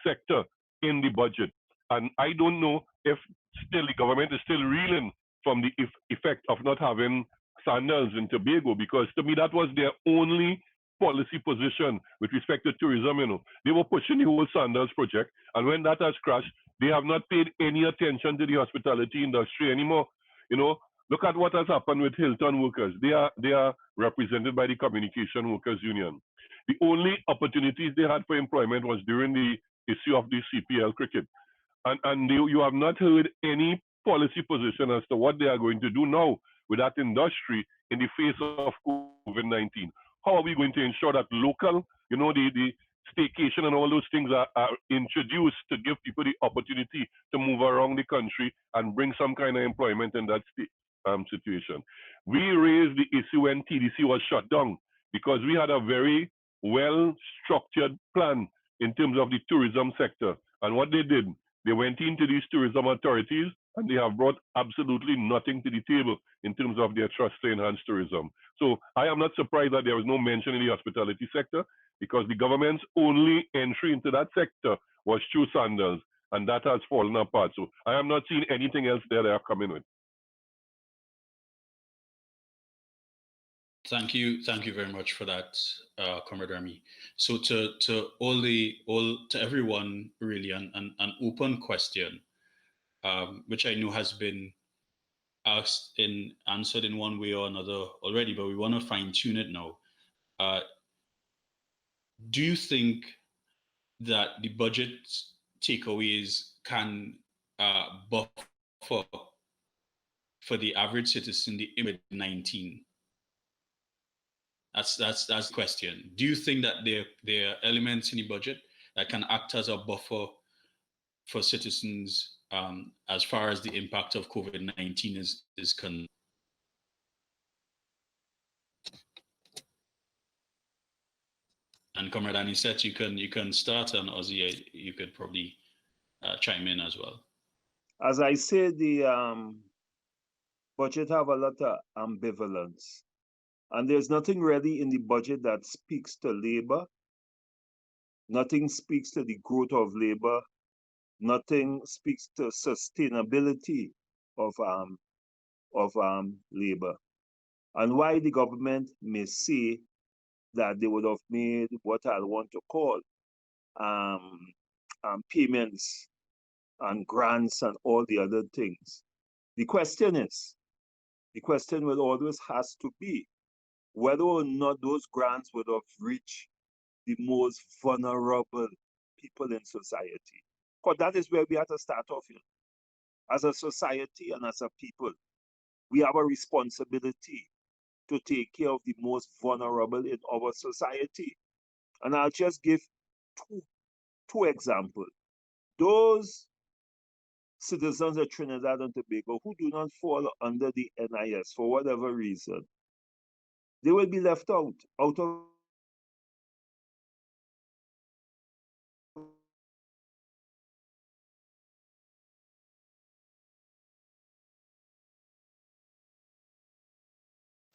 sector in the budget. And I don't know if still the government is still reeling from the effect of not having sandals in Tobago, because to me that was their only policy position with respect to tourism. They were pushing the whole sandals project, and when that has crashed, they have not paid any attention to the hospitality industry anymore. You know, look at what has happened with Hilton workers. They are represented by the Communication Workers Union. The only opportunities they had for employment was during the issue of the CPL cricket. And you have not heard any policy position as to what they are going to do now with that industry in the face of COVID-19. How are we going to ensure that local, you know, the staycation and all those things are introduced to give people the opportunity to move around the country and bring some kind of employment in that situation. We raised the issue when TDC was shut down because we had a very well-structured plan in terms of the tourism sector. And what they did, they went into these tourism authorities and they have brought absolutely nothing to the table in terms of their trust to enhance tourism. So I am not surprised that there was no mention in the hospitality sector because the government's only entry into that sector was through Sandals, and that has fallen apart. So I am not seeing anything else there they have come in with. Thank you very much for that, Comrade Remy. So to everyone, really, an open question, which I know has been answered in one way or another already, but we want to fine tune it now. Do you think that the budget takeaways can buffer for the average citizen the COVID-19? That's the question. Do you think that there are elements in the budget that can act as a buffer for citizens as far as the impact of COVID-19 is concerned? And Comrade Anisette, you can start, and Ozzi, you could probably chime in as well. As I said, the budget have a lot of ambivalence. And there's nothing really in the budget that speaks to labor. Nothing speaks to the growth of labor. Nothing speaks to sustainability of labor. And why the government may say that they would have made what I want to call payments and grants and all the other things. The question will always has to be whether or not those grants would have reached the most vulnerable people in society. Because that is where we have to start off here. As a society and as a people, we have a responsibility to take care of the most vulnerable in our society. And I'll just give two examples. Those citizens of Trinidad and Tobago who do not fall under the NIS for whatever reason, they will be left out of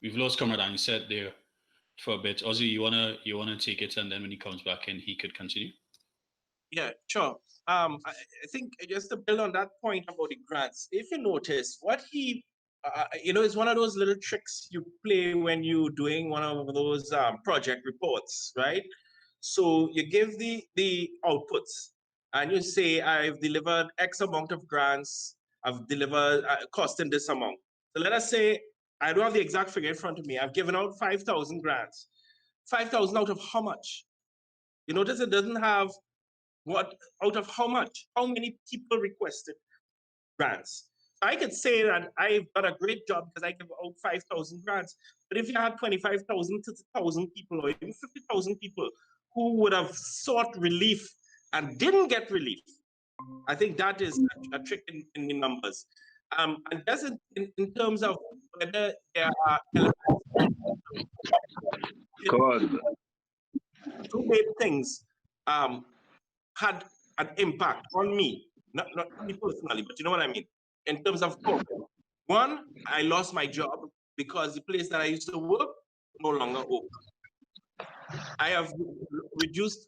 We've lost Comrade Anisette there for a bit. Ozzy, you wanna take it, and then when he comes back in, he could continue. Yeah, sure. I think just to build on that point about the grants, if you notice, what he, it's one of those little tricks you play when you're doing one of those project reports, right? So you give the outputs, and you say, I've delivered X amount of grants, I've delivered costing this amount. So let us say, I don't have the exact figure in front of me. I've given out 5,000 grants. 5,000 out of how much? You notice it doesn't have what out of how much? How many people requested grants? I could say that I've done a great job because I give out 5,000 grants. But if you had 25,000 to 1,000 people or even 50,000 people who would have sought relief and didn't get relief, I think that is a trick in the numbers. And that's in terms of whether there are elements. Two main things had an impact on me, not me personally, but you know what I mean, in terms of COVID. One, I lost my job because the place that I used to work no longer open. I have reduced,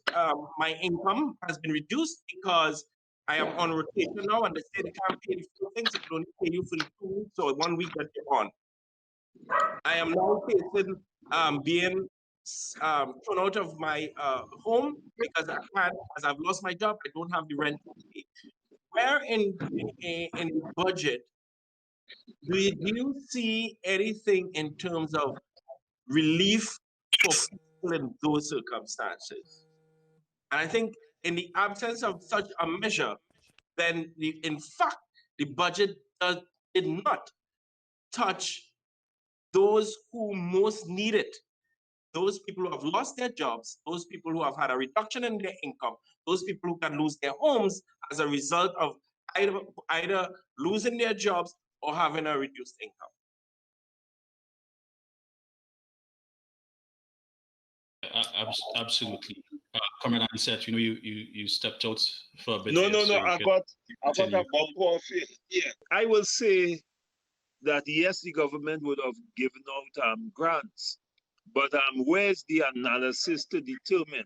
my income has been reduced because I am on rotation now, and they say they can't pay the few things, they can only pay you for the 2 weeks or 1 week that you're on. I am now facing being thrown out of my home because as I've lost my job, I don't have the rent to pay. Where in the budget do you see anything in terms of relief for people in those circumstances? And I think in the absence of such a measure, then in fact, the budget did not touch those who most need it. Those people who have lost their jobs, those people who have had a reduction in their income, those people who can lose their homes as a result of either losing their jobs or having a reduced income. Absolutely. Comrade Ansett, you stepped out for a bit. No, there, no, so no. I got a continue. bump off it. Yeah, I will say that yes, the government would have given out grants, but where's the analysis to determine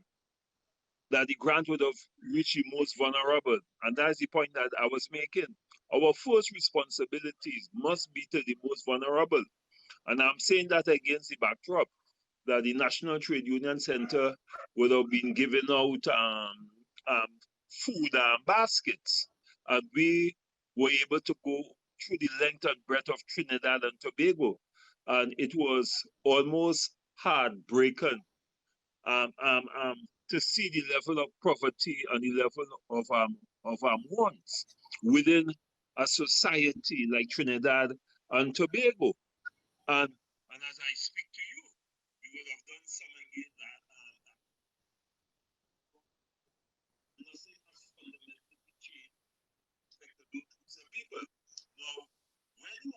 that the grant would have reached the most vulnerable? And that's the point that I was making. Our first responsibilities must be to the most vulnerable. And I'm saying that against the backdrop that the National Trade Union Center would have been giving out food baskets. And we were able to go through the length and breadth of Trinidad and Tobago. And it was almost heartbreaking to see the level of poverty and the level of wants within a society like Trinidad and Tobago. And as I speak to you, we would have done some again that nothing has fundamentally changed some people. Now, when you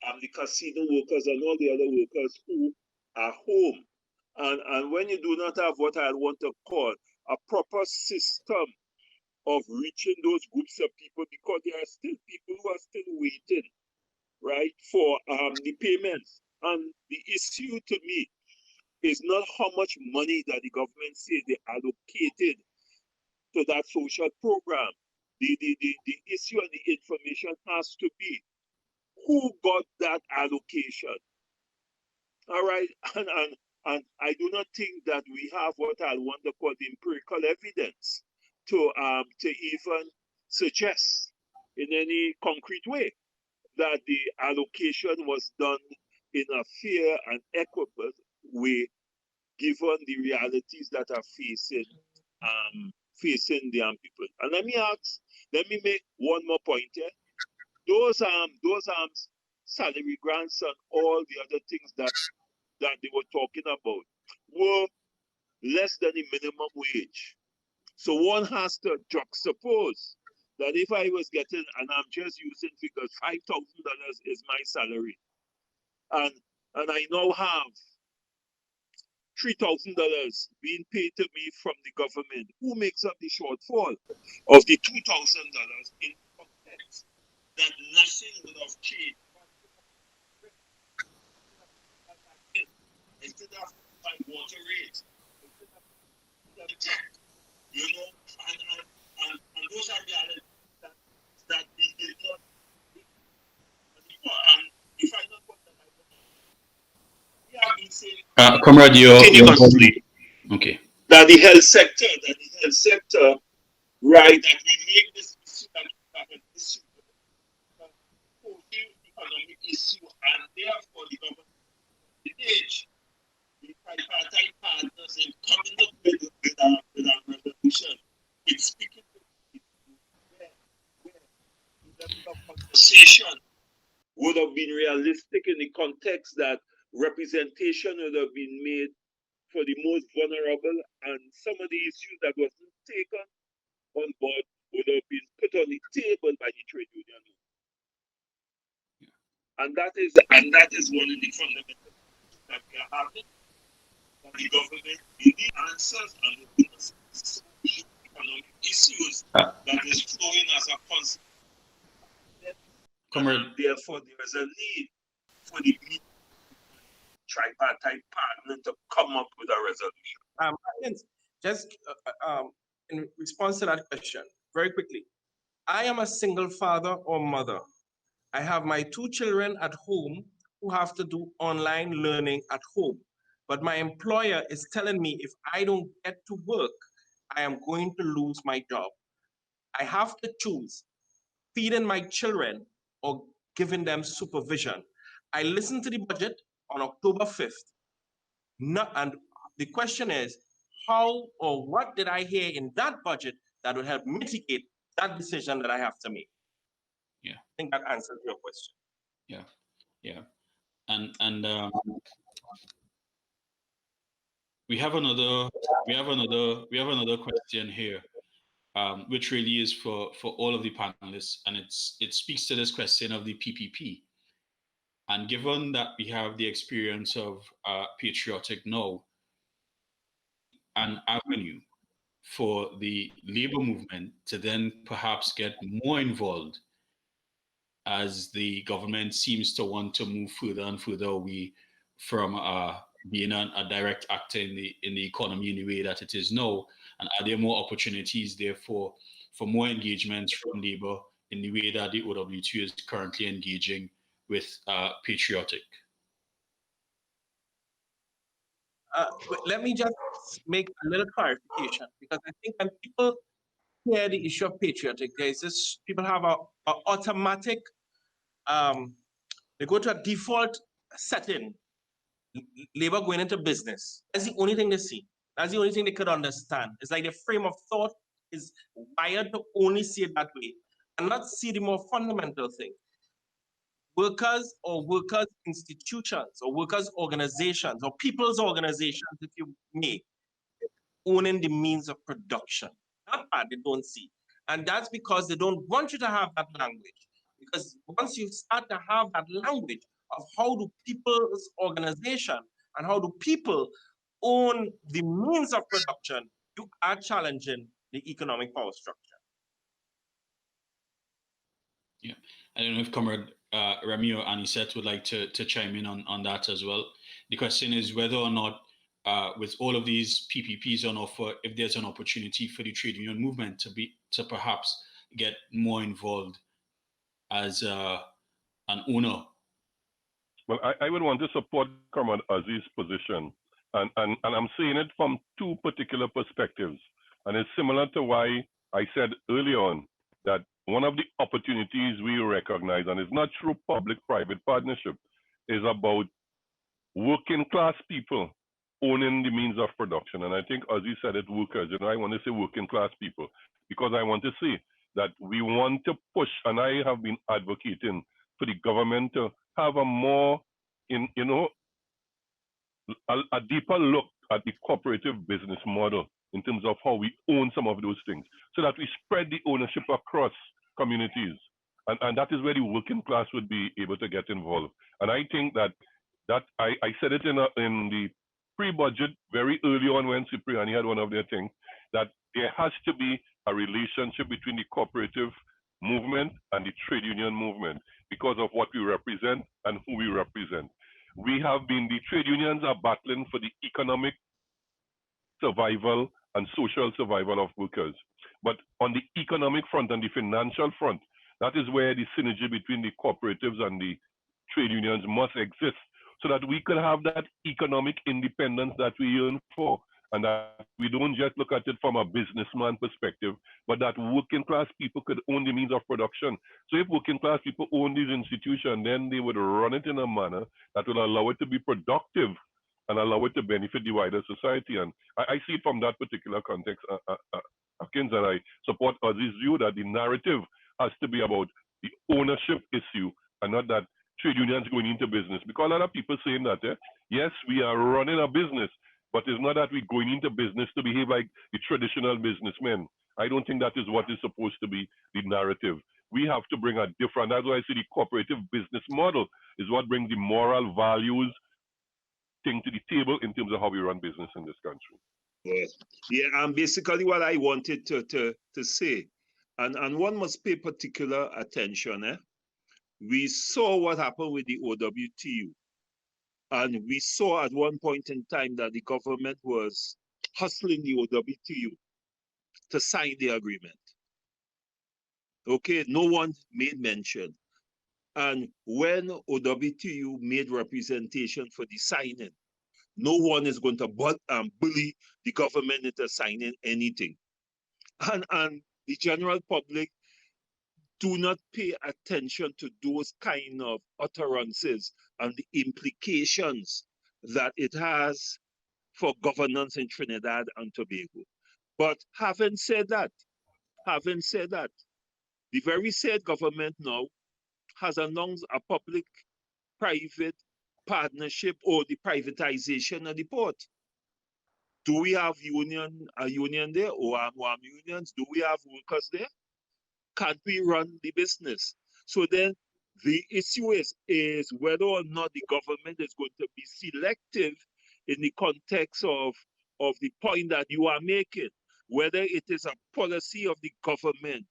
have the casino workers and all the other workers who are home, and when you do not have what I want to call a proper system of reaching those groups of people, because there are still people who are still waiting, right, for the payments. And the issue to me is not how much money that the government says they allocated to that social program. The issue and the information has to be who got that allocation. All right, and I do not think that we have what I want to call the empirical evidence to even suggest in any concrete way that the allocation was done in a fair and equitable way, given the realities that are facing the people. And let me make one more point here. Those salary grants and all the other things that they were talking about were less than the minimum wage. So one has to juxtapose that if I was getting, and I'm just using figures, $5,000 is my salary, and I now have $3,000 being paid to me from the government, who makes up the shortfall of the $2,000 in context that nothing would have changed? Instead of by water rate, you know, and those are realities that we did not. And if I not put that, we have been saying, Comrade, continuously, okay, that the health sector, right, that we make this issue that an issue, economic issue, and therefore the government engage the tripartite partners in coming up with a resolution. It's speaking to where the level of conversation would have been realistic in the context that representation would have been made for the most vulnerable, and some of the issues that wasn't taken on board would have been put on the table by the trade union. And that is one of the fundamental that we are having. The government need answers and the economic issues that is flowing as a consequence. Therefore, there is a need for the tripartite partner to come up with a resolution. Just in response to that question, very quickly, I am a single father or mother. I have my 2 children at home who have to do online learning at home. But my employer is telling me if I don't get to work, I am going to lose my job. I have to choose feeding my children or giving them supervision. I listened to the budget on October 5th. And the question is, how or what did I hear in that budget that would help mitigate that decision that I have to make? Yeah. I think that answers your question. Yeah. Yeah. And we have another question here, which really is for all of the panelists, and it speaks to this question of the PPP. And given that we have the experience of Patriotic now, an avenue for the labor movement to then perhaps get more involved, as the government seems to want to move further and further away from being a direct actor in the economy in the way that it is now? And are there more opportunities there for more engagements from labor in the way that the OWTU is currently engaging with Patriotic? Let me just make a little clarification, because I think when people hear the issue of Patriotic, there's this, people have a automatic, they go to a default setting, labor going into business. That's the only thing they see. That's the only thing they could understand. It's like their frame of thought is wired to only see it that way and not see the more fundamental thing. Workers or workers institutions or workers organizations or people's organizations, if you may, owning the means of production. That part they don't see. And that's because they don't want you to have that language. Because once you start to have that language of how do people's organization and how do people own the means of production, you are challenging the economic power structure. Yeah, I don't know if Comrade Remy or Anisette would like to chime in on that as well. The question is whether or not, with all of these PPPs on offer, if there's an opportunity for the trade union movement to perhaps get more involved as an owner. Well, I would want to support Comrade Ozzi's position, and I'm seeing it from two particular perspectives, and it's similar to why I said early on that one of the opportunities we recognize, and it's not through public-private partnership, is about working class people owning the means of production. And I think Ozzi said it, workers, I want to say working class people, because I want to see that we want to push, and I have been advocating for the government to have a more, a deeper look at the cooperative business model in terms of how we own some of those things, so that we spread the ownership across communities. And that is where the working class would be able to get involved. And I think that I said it in the pre-budget very early on when Cipriani had one of their things, that there has to be a relationship between the cooperative movement and the trade union movement because of what we represent and who we represent. The trade unions are battling for the economic survival and social survival of workers. But on the economic front and the financial front, that is where the synergy between the cooperatives and the trade unions must exist, so that we could have that economic independence that we yearn for, and that we don't just look at it from a businessman perspective, but that working class people could own the means of production. So if working class people own these institutions, then they would run it in a manner that will allow it to be productive and allow it to benefit the wider society. And I see it from that particular context, Akins, and I support Ozzi's view that the narrative has to be about the ownership issue and not that trade unions going into business. Because a lot of people saying that, yes, we are running a business, but it's not that we're going into business to behave like the traditional businessmen. I don't think that is what is supposed to be the narrative. We have to bring a different, that's why I say the cooperative business model is what brings the moral values thing to the table in terms of how we run business in this country. Yeah, and basically what I wanted to say, and one must pay particular attention. We saw what happened with the OWTU. And we saw at one point in time that the government was hustling the OWTU to sign the agreement. Okay, no one made mention. And when OWTU made representation for the signing, no one is going to bully the government into signing anything. And the general public do not pay attention to those kind of utterances and the implications that it has for governance in Trinidad and Tobago. But having said that, the very said government now has announced a public-private partnership or the privatization of the port. Do we have a union there or arm unions? Do we have workers there? Can't we run the business? So then the issue is whether or not the government is going to be selective in the context of the point that you are making, whether it is a policy of the government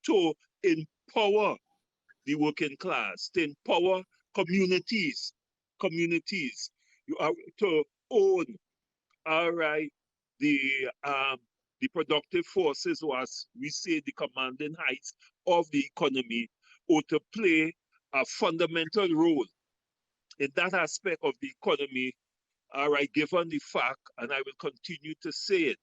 to empower the working class, to empower communities, you are to own, all right, the productive forces, or as we say, the commanding heights of the economy, or to play a fundamental role in that aspect of the economy, all right, given the fact, and I will continue to say it,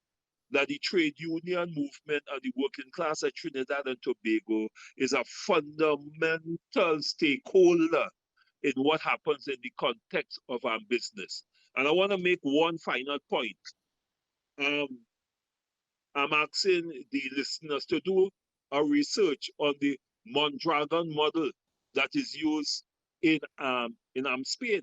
that the trade union movement and the working class at Trinidad and Tobago is a fundamental stakeholder in what happens in the context of our business. And I want to make one final point. I'm asking the listeners to do a research on the Mondragon model that is used in Spain.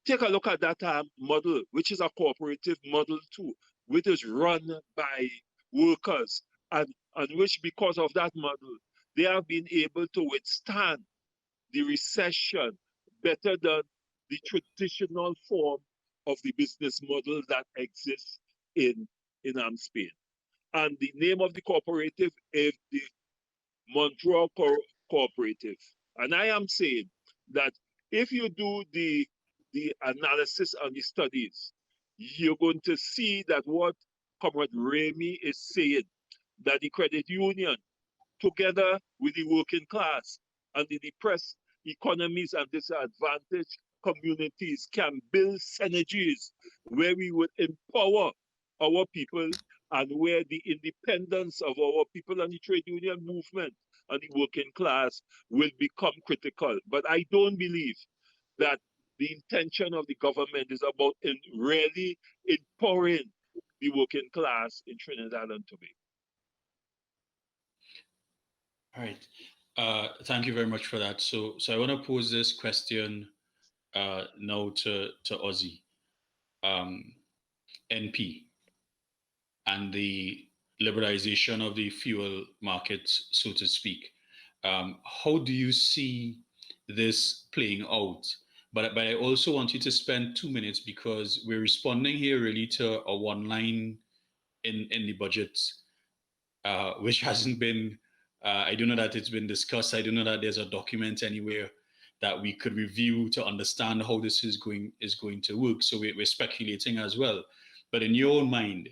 Take a look at that model, which is a cooperative model too, which is run by workers, and which, because of that model, they have been able to withstand the recession better than the traditional form of the business model that exists in Spain. And the name of the cooperative is the Montreal Cooperative. And I am saying that if you do the analysis and the studies, you're going to see that what Comrade Remy is saying, that the credit union, together with the working class and the depressed economies and disadvantaged communities, can build synergies where we would empower our people and where the independence of our people and the trade union movement and the working class will become critical. But I don't believe that the intention of the government is about really empowering the working class in Trinidad and Tobago. All right. Thank you very much for that. So I want to pose this question now to Ozzi. NP and the liberalization of the fuel markets, so to speak. How do you see this playing out? But I also want you to spend 2 minutes, because we're responding here really to a one line in the budget, which hasn't been, I don't know that it's been discussed. I don't know that there's a document anywhere that we could review to understand how this is going to work. So we're speculating as well. But in your own mind,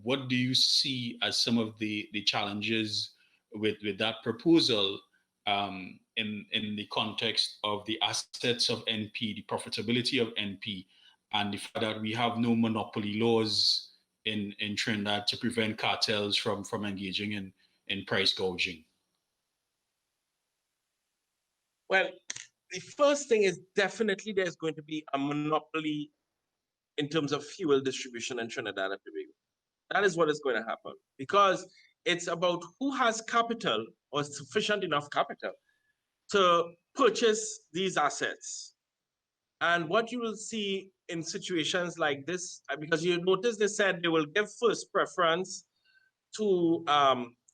what do you see as some of the challenges with that proposal in the context of the assets of NP, the profitability of NP, and the fact that we have no monopoly laws in Trinidad to prevent cartels from engaging in price gouging? Well, the first thing is definitely there's going to be a monopoly in terms of fuel distribution in Trinidad and Tobago. That is what is going to happen, because it's about who has capital or sufficient enough capital to purchase these assets. And what you will see in situations like this, because you notice they said they will give first preference to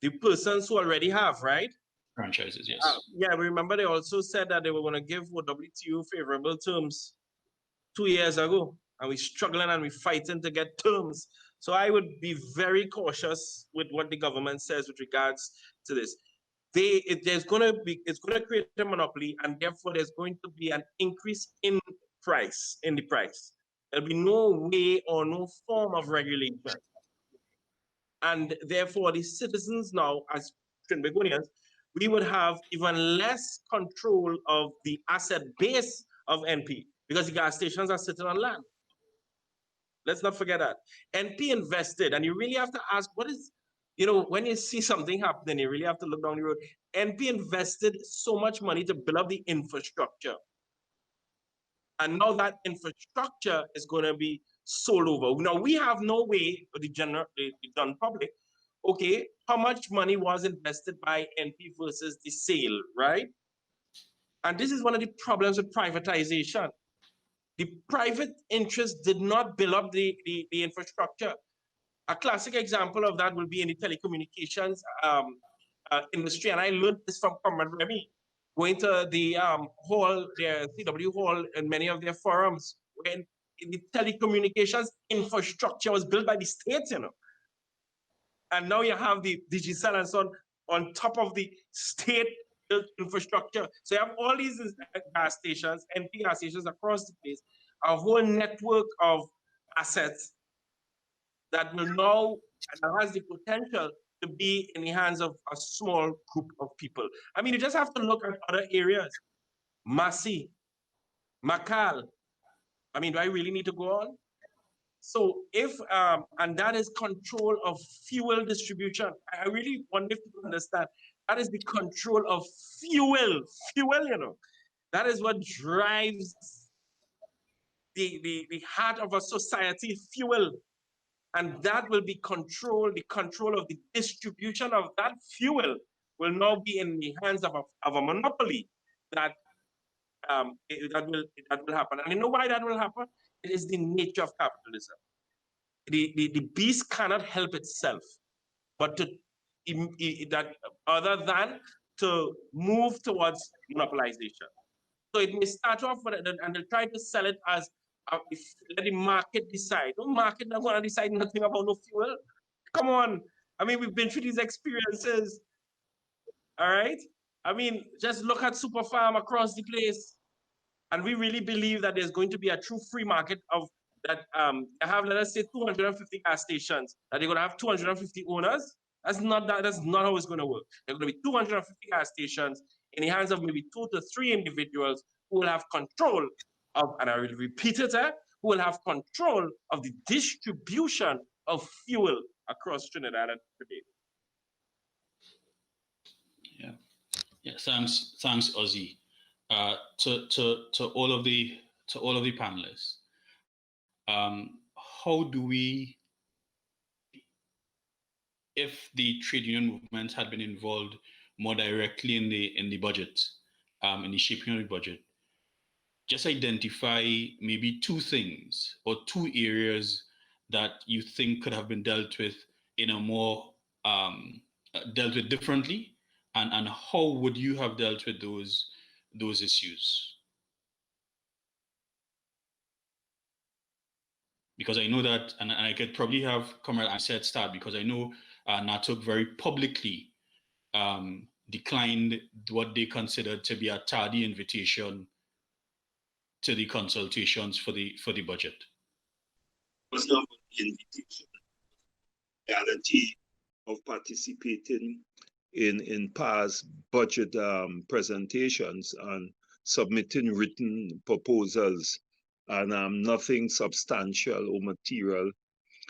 the persons who already have, right? Franchises, yes. Yeah, remember they also said that they were going to give OWTU favorable terms 2 years ago, and we're struggling and we're fighting to get terms. So I would be very cautious with what the government says with regards to this. It's going to create a monopoly, and therefore there's going to be an increase in the price. There'll be no way or no form of regulation. And therefore the citizens now, as Trinbagonians, we would have even less control of the asset base of NP, because the gas stations are sitting on land. Let's not forget that. NP invested, and you really have to ask, what is you know, when you see something happening, you really have to look down the road. NP invested so much money to build up the infrastructure. And now that infrastructure is going to be sold over. Now, we have no way, the general public, okay, how much money was invested by NP versus the sale, right? And this is one of the problems with privatization. The private interest did not build up the infrastructure. A classic example of that will be in the telecommunications industry. And I learned this from Comrade Remy, going to the hall, their CW hall, and many of their forums, when the telecommunications infrastructure was built by the state, you know. And now you have the Digicel and so on top of the state infrastructure. So you have all these gas stations, NP gas stations across the place, a whole network of assets that will now, and has the potential to be in the hands of a small group of people. I mean, you just have to look at other areas. Massey, Macal. I mean, do I really need to go on? So if, and that is control of fuel distribution. I really want people to understand, that is the control of fuel, you know. That is what drives the heart of a society, fuel. And that will be controlled, the control of the distribution of that fuel will now be in the hands of a monopoly that that will happen. And you know why that will happen? It is the nature of capitalism. The beast cannot help itself, but other than to move towards monopolization. So it may start off with it, and they'll try to sell it as let the market decide. No market not going to decide nothing about no fuel. Come on. I mean, we've been through these experiences. All right. I mean, just look at Super Farm across the place. And we really believe that there's going to be a true free market of that. They have, let us say, 250 gas stations, that they're going to have 250 owners. That's not how it's going to work. There's going to be 250 gas stations in the hands of maybe 2 to 3 individuals who will have control of, and I will repeat it, who will have control of the distribution of fuel across Trinidad and Tobago. Yeah. Thanks, Ozzy. To all of the panelists, how do we, if the trade union movement had been involved more directly in the budget, in the shaping of the budget, just identify maybe 2 things or 2 areas that you think could have been dealt with in a more dealt with differently, and how would you have dealt with those issues? Because I know that, and I could probably have Comrade Ansett start, because I know NATOC very publicly declined what they considered to be a tardy invitation to the consultations for the budget. It was not an invitation. The reality of participating in past budget presentations and submitting written proposals, and nothing substantial or material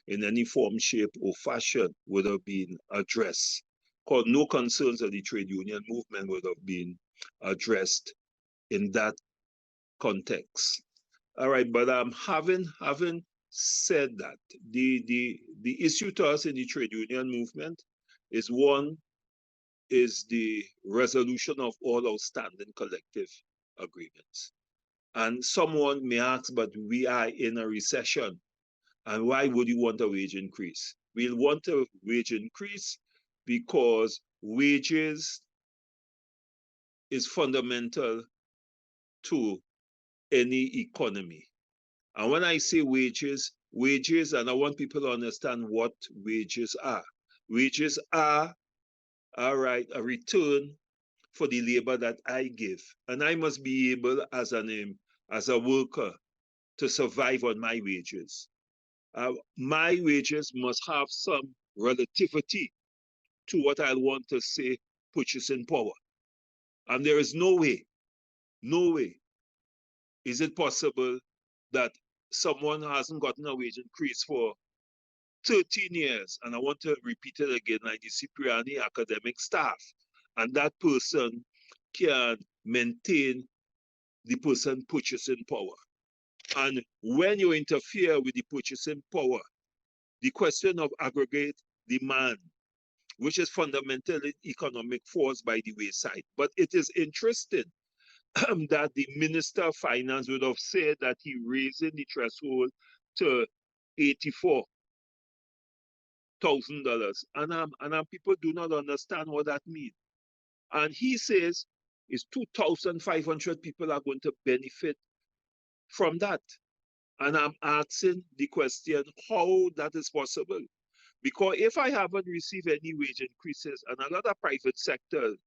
in any form, shape, or fashion would have been addressed. Because no concerns of the trade union movement would have been addressed in that context. All right, but having said that, the issue to us in the trade union movement is, one, is the resolution of all outstanding collective agreements. And someone may ask, but we are in a recession, and why would you want a wage increase? We'll want a wage increase because wages is fundamental to any economy. And when I say wages, and I want people to understand what wages are. Wages are, all right, a return for the labor that I give. And I must be able, as a worker, to survive on my wages. My wages must have some relativity to what I want to say purchasing power. And there is no way is it possible that someone hasn't gotten a wage increase for 13 years, and I want to repeat it again, like the Cipriani academic staff, and that person can maintain the person purchasing power. And when you interfere with the purchasing power, the question of aggregate demand, which is fundamentally economic force by the wayside. But it is interesting that the Minister of Finance would have said that he raising the threshold to $84,000. And people do not understand what that means. And he says is 2,500 people are going to benefit from that. And I'm asking the question, how that is possible? Because if I haven't received any wage increases, and a lot of private sector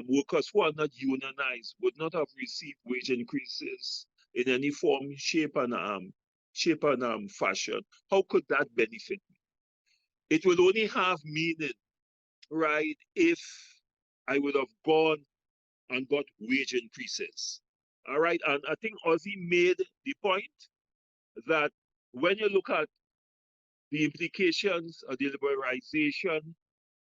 workers who are not unionized would not have received wage increases in any form, shape, and fashion, how could that benefit me? It would only have meaning, right, if I would have gone and got wage increases. All right, and I think Ozzi made the point that when you look at the implications of the liberalization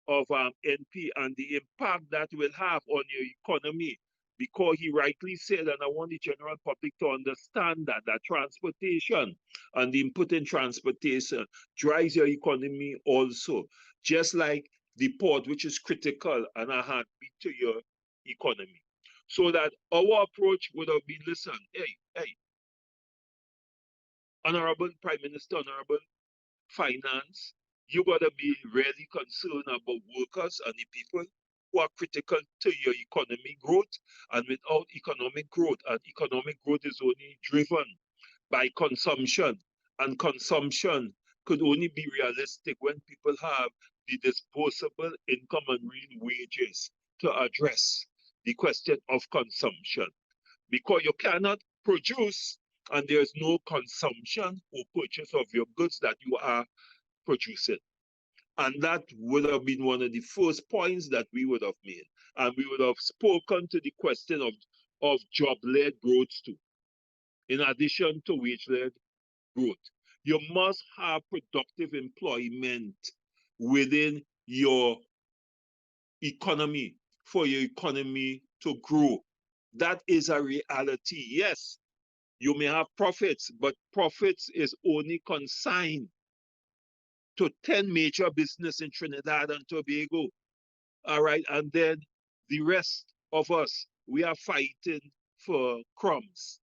of NP and the impact that will have on your economy, because he rightly said, and I want the general public to understand that transportation and the input in transportation drives your economy also, just like the port, which is critical and a heartbeat to your economy. So that our approach would have been, listen, hey, Honorable Prime Minister, Honorable Finance, you gotta be really concerned about workers and the people who are critical to your economic growth. And without economic growth, and economic growth is only driven by consumption, and consumption could only be realistic when people have the disposable income and real wages to address the question of consumption. Because you cannot produce and there's no consumption or purchase of your goods that you are producing. And that would have been one of the first points that we would have made. And we would have spoken to the question of job-led growth too, in addition to wage-led growth. You must have productive employment within your economy for your economy to grow. That is a reality. Yes, you may have profits, but profits is only consigned to 10 major business in Trinidad and Tobago. All right, and then the rest of us, we are fighting for crumbs.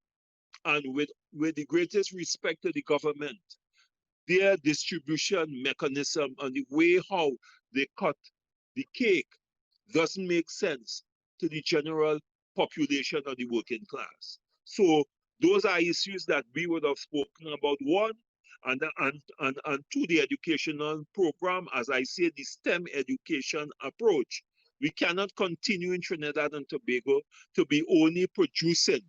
And with the greatest respect to the government, their distribution mechanism and the way how they cut the cake doesn't make sense to the general population of the working class. So those are issues that we would have spoken about. One, and to the educational program, as I say, the STEM education approach. We cannot continue in Trinidad and Tobago to be only producing,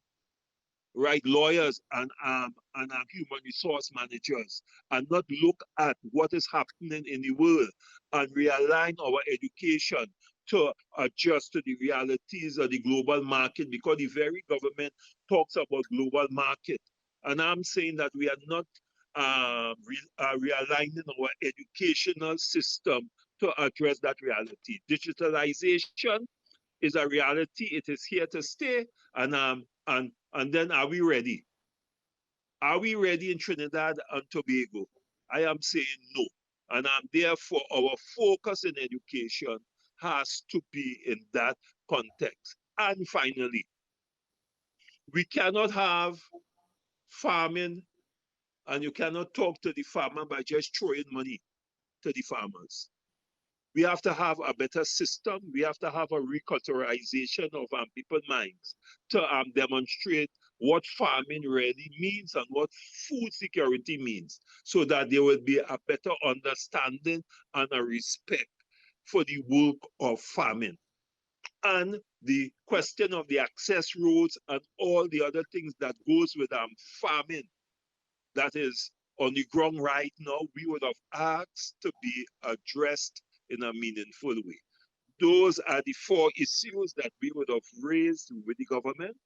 right, lawyers and human resource managers, and not look at what is happening in the world and realign our education to adjust to the realities of the global market, because the very government talks about global market. And I'm saying that we are not realigning our educational system to address that reality. Digitalization is a reality. It is here to stay. And then are we ready? Are we ready in Trinidad and Tobago? I am saying no. And therefore, our focus in education has to be in that context. And finally, we cannot have farming, and you cannot talk to the farmer by just throwing money to the farmers. We have to have a better system. We have to have a reculturalization of people's minds to demonstrate what farming really means and what food security means, so that there will be a better understanding and a respect for the work of farming. And the question of the access roads and all the other things that goes with farming that is on the ground right now, we would have asked to be addressed in a meaningful way. Those are the 4 issues that we would have raised with the government.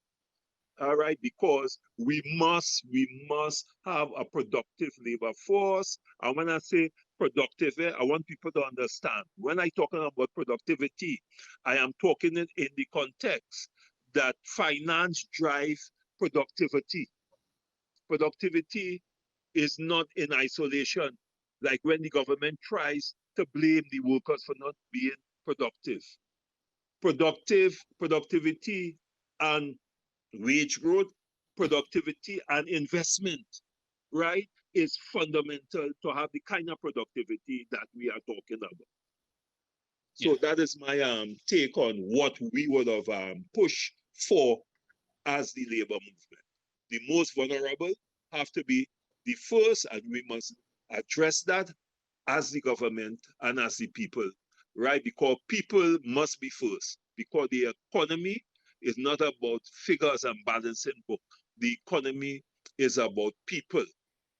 all right, because we must have a productive labor force. And when I say productive, I want people to understand, when I talking about productivity, I am talking in the context that finance drive productivity. Productivity is not in isolation, like when the government tries to blame the workers for not being productive. Productivity and wage growth, productivity and investment, right, is fundamental to have the kind of productivity that we are talking about. So that is my take on what we would have pushed for as the labor movement. The most vulnerable have to be the first, and we must address that as the government and as the people, right? Because people must be first, because the economy is not about figures and balancing book. The economy is about people.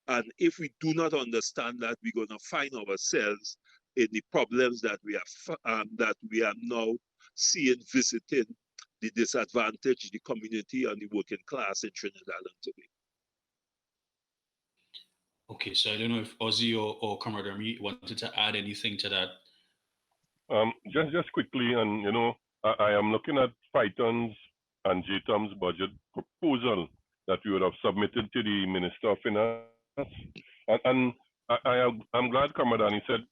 And if we do not understand that, we're going to find ourselves in the problems that we are now seeing visiting the disadvantaged, the community, and the working class in Trinidad and Tobago. Okay, so I don't know if Ozzi or Comrade Remy wanted to add anything to that. Just quickly, and you know, I am looking at Python's and JTUM's budget proposal that we would have submitted to the Minister of Finance, and I'm glad Comrade Ani said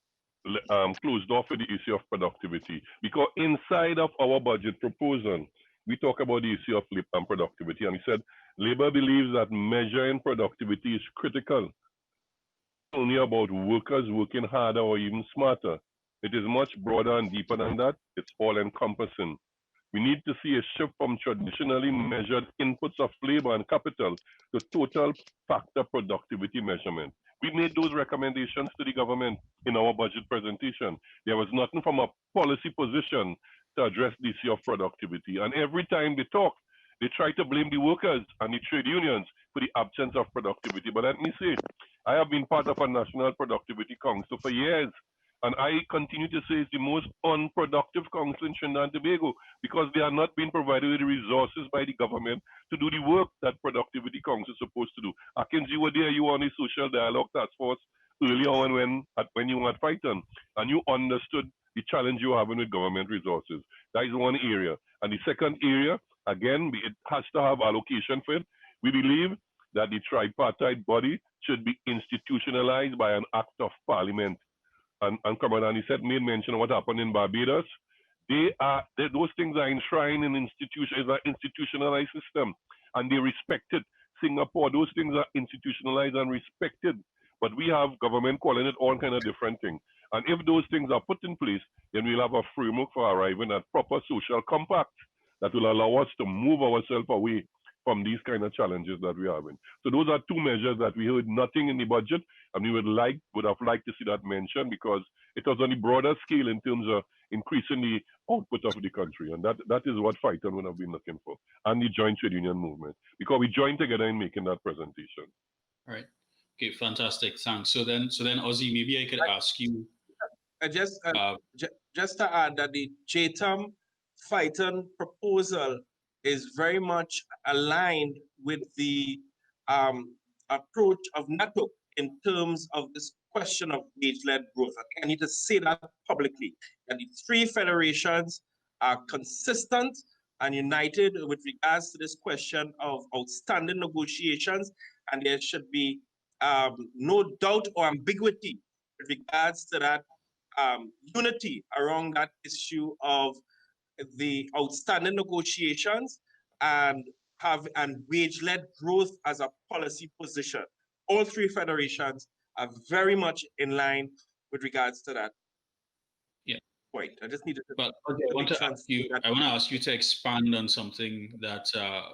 closed off with the issue of productivity, because inside of our budget proposal, we talk about the issue of labor and productivity, and we said Labour believes that measuring productivity is critical, only about workers working harder or even smarter. It is much broader and deeper than that. It's all encompassing. We need to see a shift from traditionally measured inputs of labor and capital to total factor productivity measurement. We made those recommendations to the government in our budget presentation. There was nothing from a policy position to address the issue of productivity. And every time they talk, they try to blame the workers and the trade unions for the absence of productivity. But let me say, I have been part of a National Productivity Council for years, and I continue to say it's the most unproductive council in Trinidad and Tobago, because they are not being provided with the resources by the government to do the work that Productivity Council is supposed to do. Akins, you were there, you were on the Social Dialogue Task Force earlier on when you were at Python, and you understood the challenge you're having with government resources. That is one area. And the second area, again, it has to have allocation for it. We believe that the tripartite body should be institutionalized by an act of parliament. And Comrade Ani said, made mention of what happened in Barbados. Those things are enshrined in institutionalized system, and they respect it. Singapore, those things are institutionalized and respected. But we have government calling it all kind of different things. And if those things are put in place, then we'll have a framework for arriving at proper social compact that will allow us to move ourselves away from these kind of challenges that we are having. So those are two measures that we heard nothing in the budget, and we would have liked to see that mentioned, because it was on a broader scale in terms of increasing the output of the country. And that is what Python would have been looking for, and the joint trade union movement, because we joined together in making that presentation. All right. Okay, fantastic. Thanks. So then Ozzi, maybe I could ask you. Just to add that the JTUM Python proposal is very much aligned with the approach of NATO in terms of this question of wage-led growth. I need to say that publicly, that the three federations are consistent and united with regards to this question of outstanding negotiations, and there should be no doubt or ambiguity with regards to that unity around that issue of the outstanding negotiations and wage-led growth as a policy position. All three federations are very much in line with regards to that. Yeah. Point. I just needed to. But okay, I want to ask you to expand on something that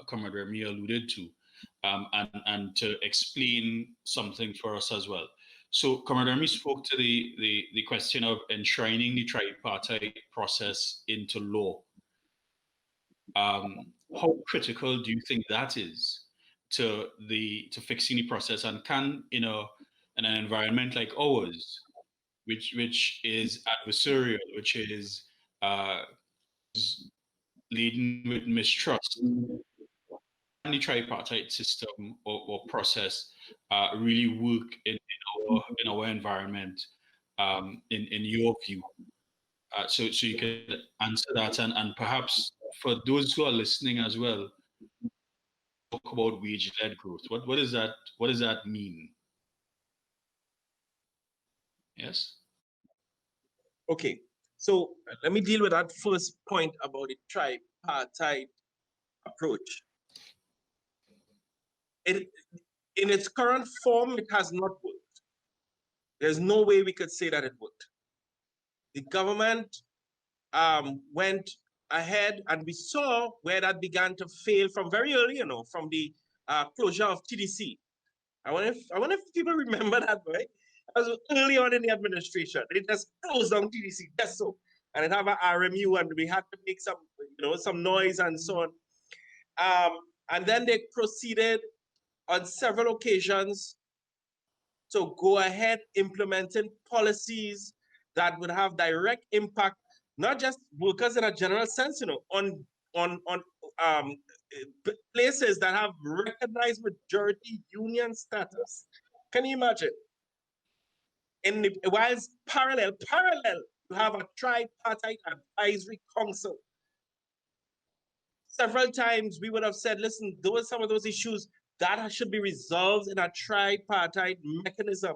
Comrade Remy alluded to, and to explain something for us as well. So Comrade Remy spoke to the question of enshrining the tripartite process into law. How critical do you think that is to fixing the process, and can, in an environment like ours, which is adversarial, which is laden with mistrust, the tripartite system or process really work in our environment, in your view? So you can answer that, and perhaps for those who are listening as well, talk about wage-led growth. What does that mean? Yes. Okay, so let me deal with that first point about the tripartite approach. In its current form, it has not worked. There's no way we could say that it worked. The government went ahead, and we saw where that began to fail from very early, from the closure of TDC. I wonder if people remember that, right? That was early on in the administration. They just closed down TDC, just so. And it have an RMU, and we had to make some noise and so on. And then they proceeded on several occasions to go ahead implementing policies that would have direct impact, not just workers in a general sense, on places that have recognized majority union status. Can you imagine? Whilst parallel, you have a tripartite advisory council. Several times we would have said, listen, those some of those issues that should be resolved in a tripartite mechanism.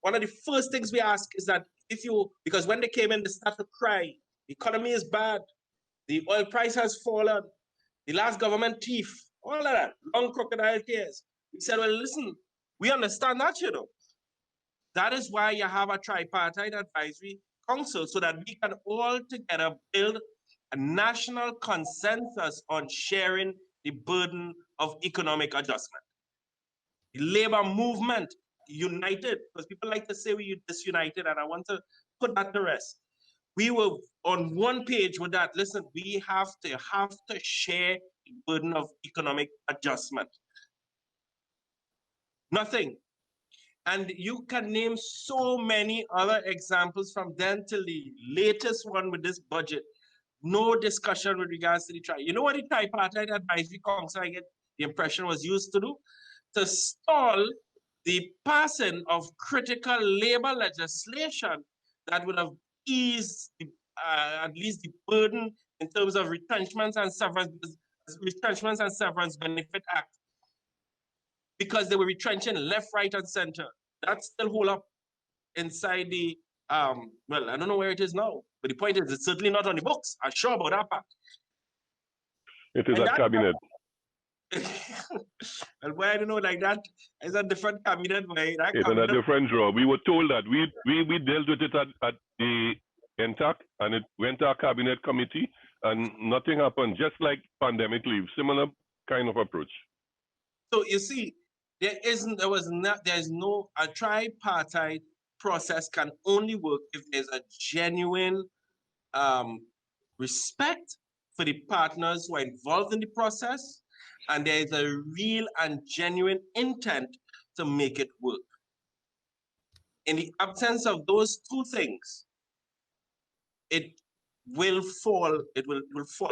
One of the first things we ask is that because when they came in, they started to cry. The economy is bad. The oil price has fallen. The last government thief, all of that, long crocodile tears. We said, well, listen, we understand that, That is why you have a tripartite advisory council, so that we can all together build a national consensus on sharing the burden of economic adjustment. The labor movement united, because people like to say we disunited, and I want to put that to rest. We were on one page with that. Listen, we have to share the burden of economic adjustment. Nothing. And you can name so many other examples from then till the latest one with this budget. No discussion with regards to the You know what the tripartite advisory council, I get the impression, was used to do? To stall the passing of critical labor legislation that would have eased at least the burden in terms of retrenchments and severance benefit act, because they were retrenching left, right, and center. That's still hold up inside the well, I don't know where it is now, but the point is it's certainly not on the books. I'm sure about that part. It is a cabinet. And why I don't know, like that is a different cabinet. It's in a different drawer. We were told that we dealt with it at the NTAC, and it went to our cabinet committee, and nothing happened. Just like pandemic leave, similar kind of approach. So you see, a tripartite process can only work if there's a genuine respect for the partners who are involved in the process, and there is a real and genuine intent to make it work. In the absence of those two things, it will fall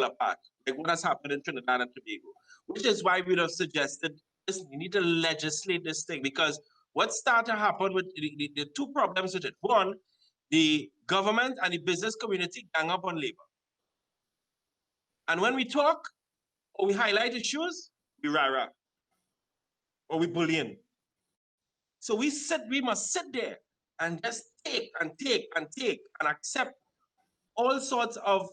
apart, like what has happened in Trinidad and Tobago, which is why we would have suggested, listen, you need to legislate this thing, because what started to happen with the two problems with it. One, the government and the business community gang up on labor. And when we talk or we highlight issues, we rah-rah or we bullying. So we must sit there and just take and accept all sorts of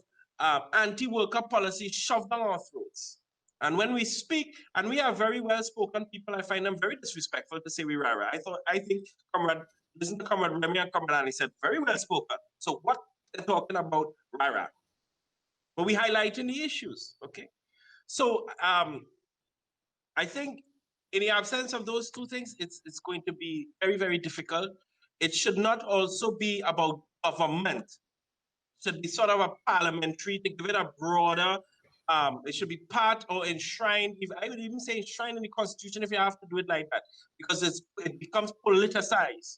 anti-worker policies shoved down our throats. And when we speak, and we are very well-spoken people, I find them very disrespectful to say we rah-rah. I think listen to Comrade Remy and Comrade Annie said, very well-spoken. So what they're talking about rah-rah? But we highlighting the issues, okay? So I think in the absence of those two things, it's going to be very, very difficult. It should not also be about government. It should be sort of a parliamentary, to give it a broader, it should be part or enshrined. I would even say enshrined in the Constitution if you have to do it like that, because it becomes politicized.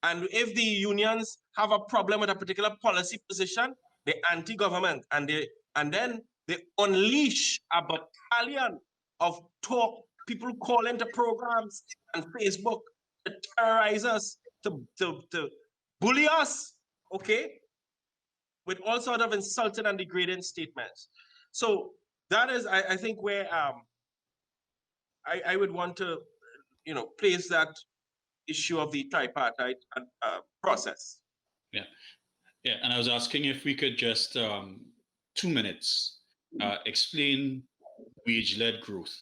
And if the unions have a problem with a particular policy position, they're anti-government, and then they unleash a battalion of talk, people call into programs and Facebook to terrorize us, to bully us, okay, with all sort of insulting and degrading statements. So that is, I think, where I would want to, place that issue of the tripartite process. Yeah, yeah, and I was asking if we could just 2 minutes explain wage-led growth.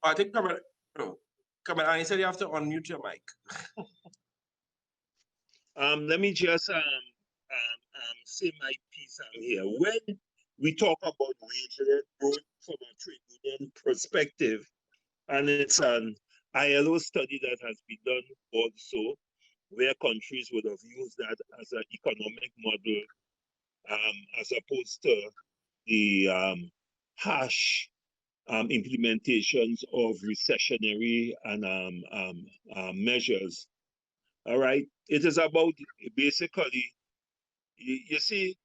I think, come on, I said you have to unmute your mic. Let me just say my piece here. When we talk about wage-led growth from a trade union perspective, and it's an ILO study that has been done also, where countries would have used that as an economic model, as opposed to the harsh implementations of recessionary and measures. All right, it is about basically, you see,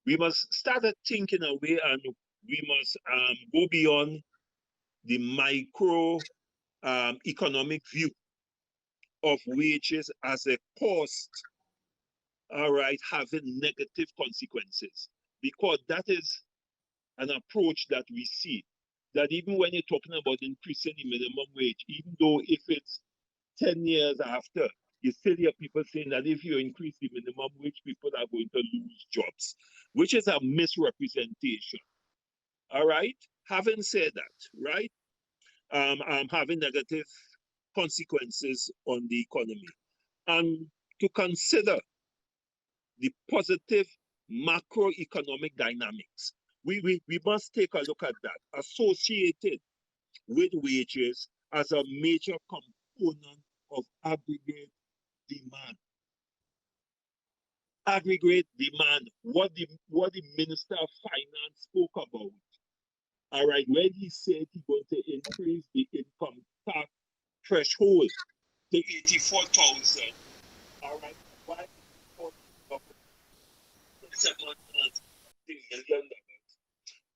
we must start thinking away, and we must go beyond the micro economic view of wages as a cost, all right, having negative consequences, because that is an approach that we see, that even when you're talking about increasing the minimum wage, even though if it's 10 years after, you still hear people saying that if you increase the minimum wage, people are going to lose jobs, which is a misrepresentation. All right. Having said that, right, having negative consequences on the economy, and to consider the positive macroeconomic dynamics. We must take a look at that, associated with wages as a major component of aggregate demand. Aggregate demand, what the Minister of Finance spoke about. All right, when he said he's going to increase the income tax threshold to 84,000. All right, why?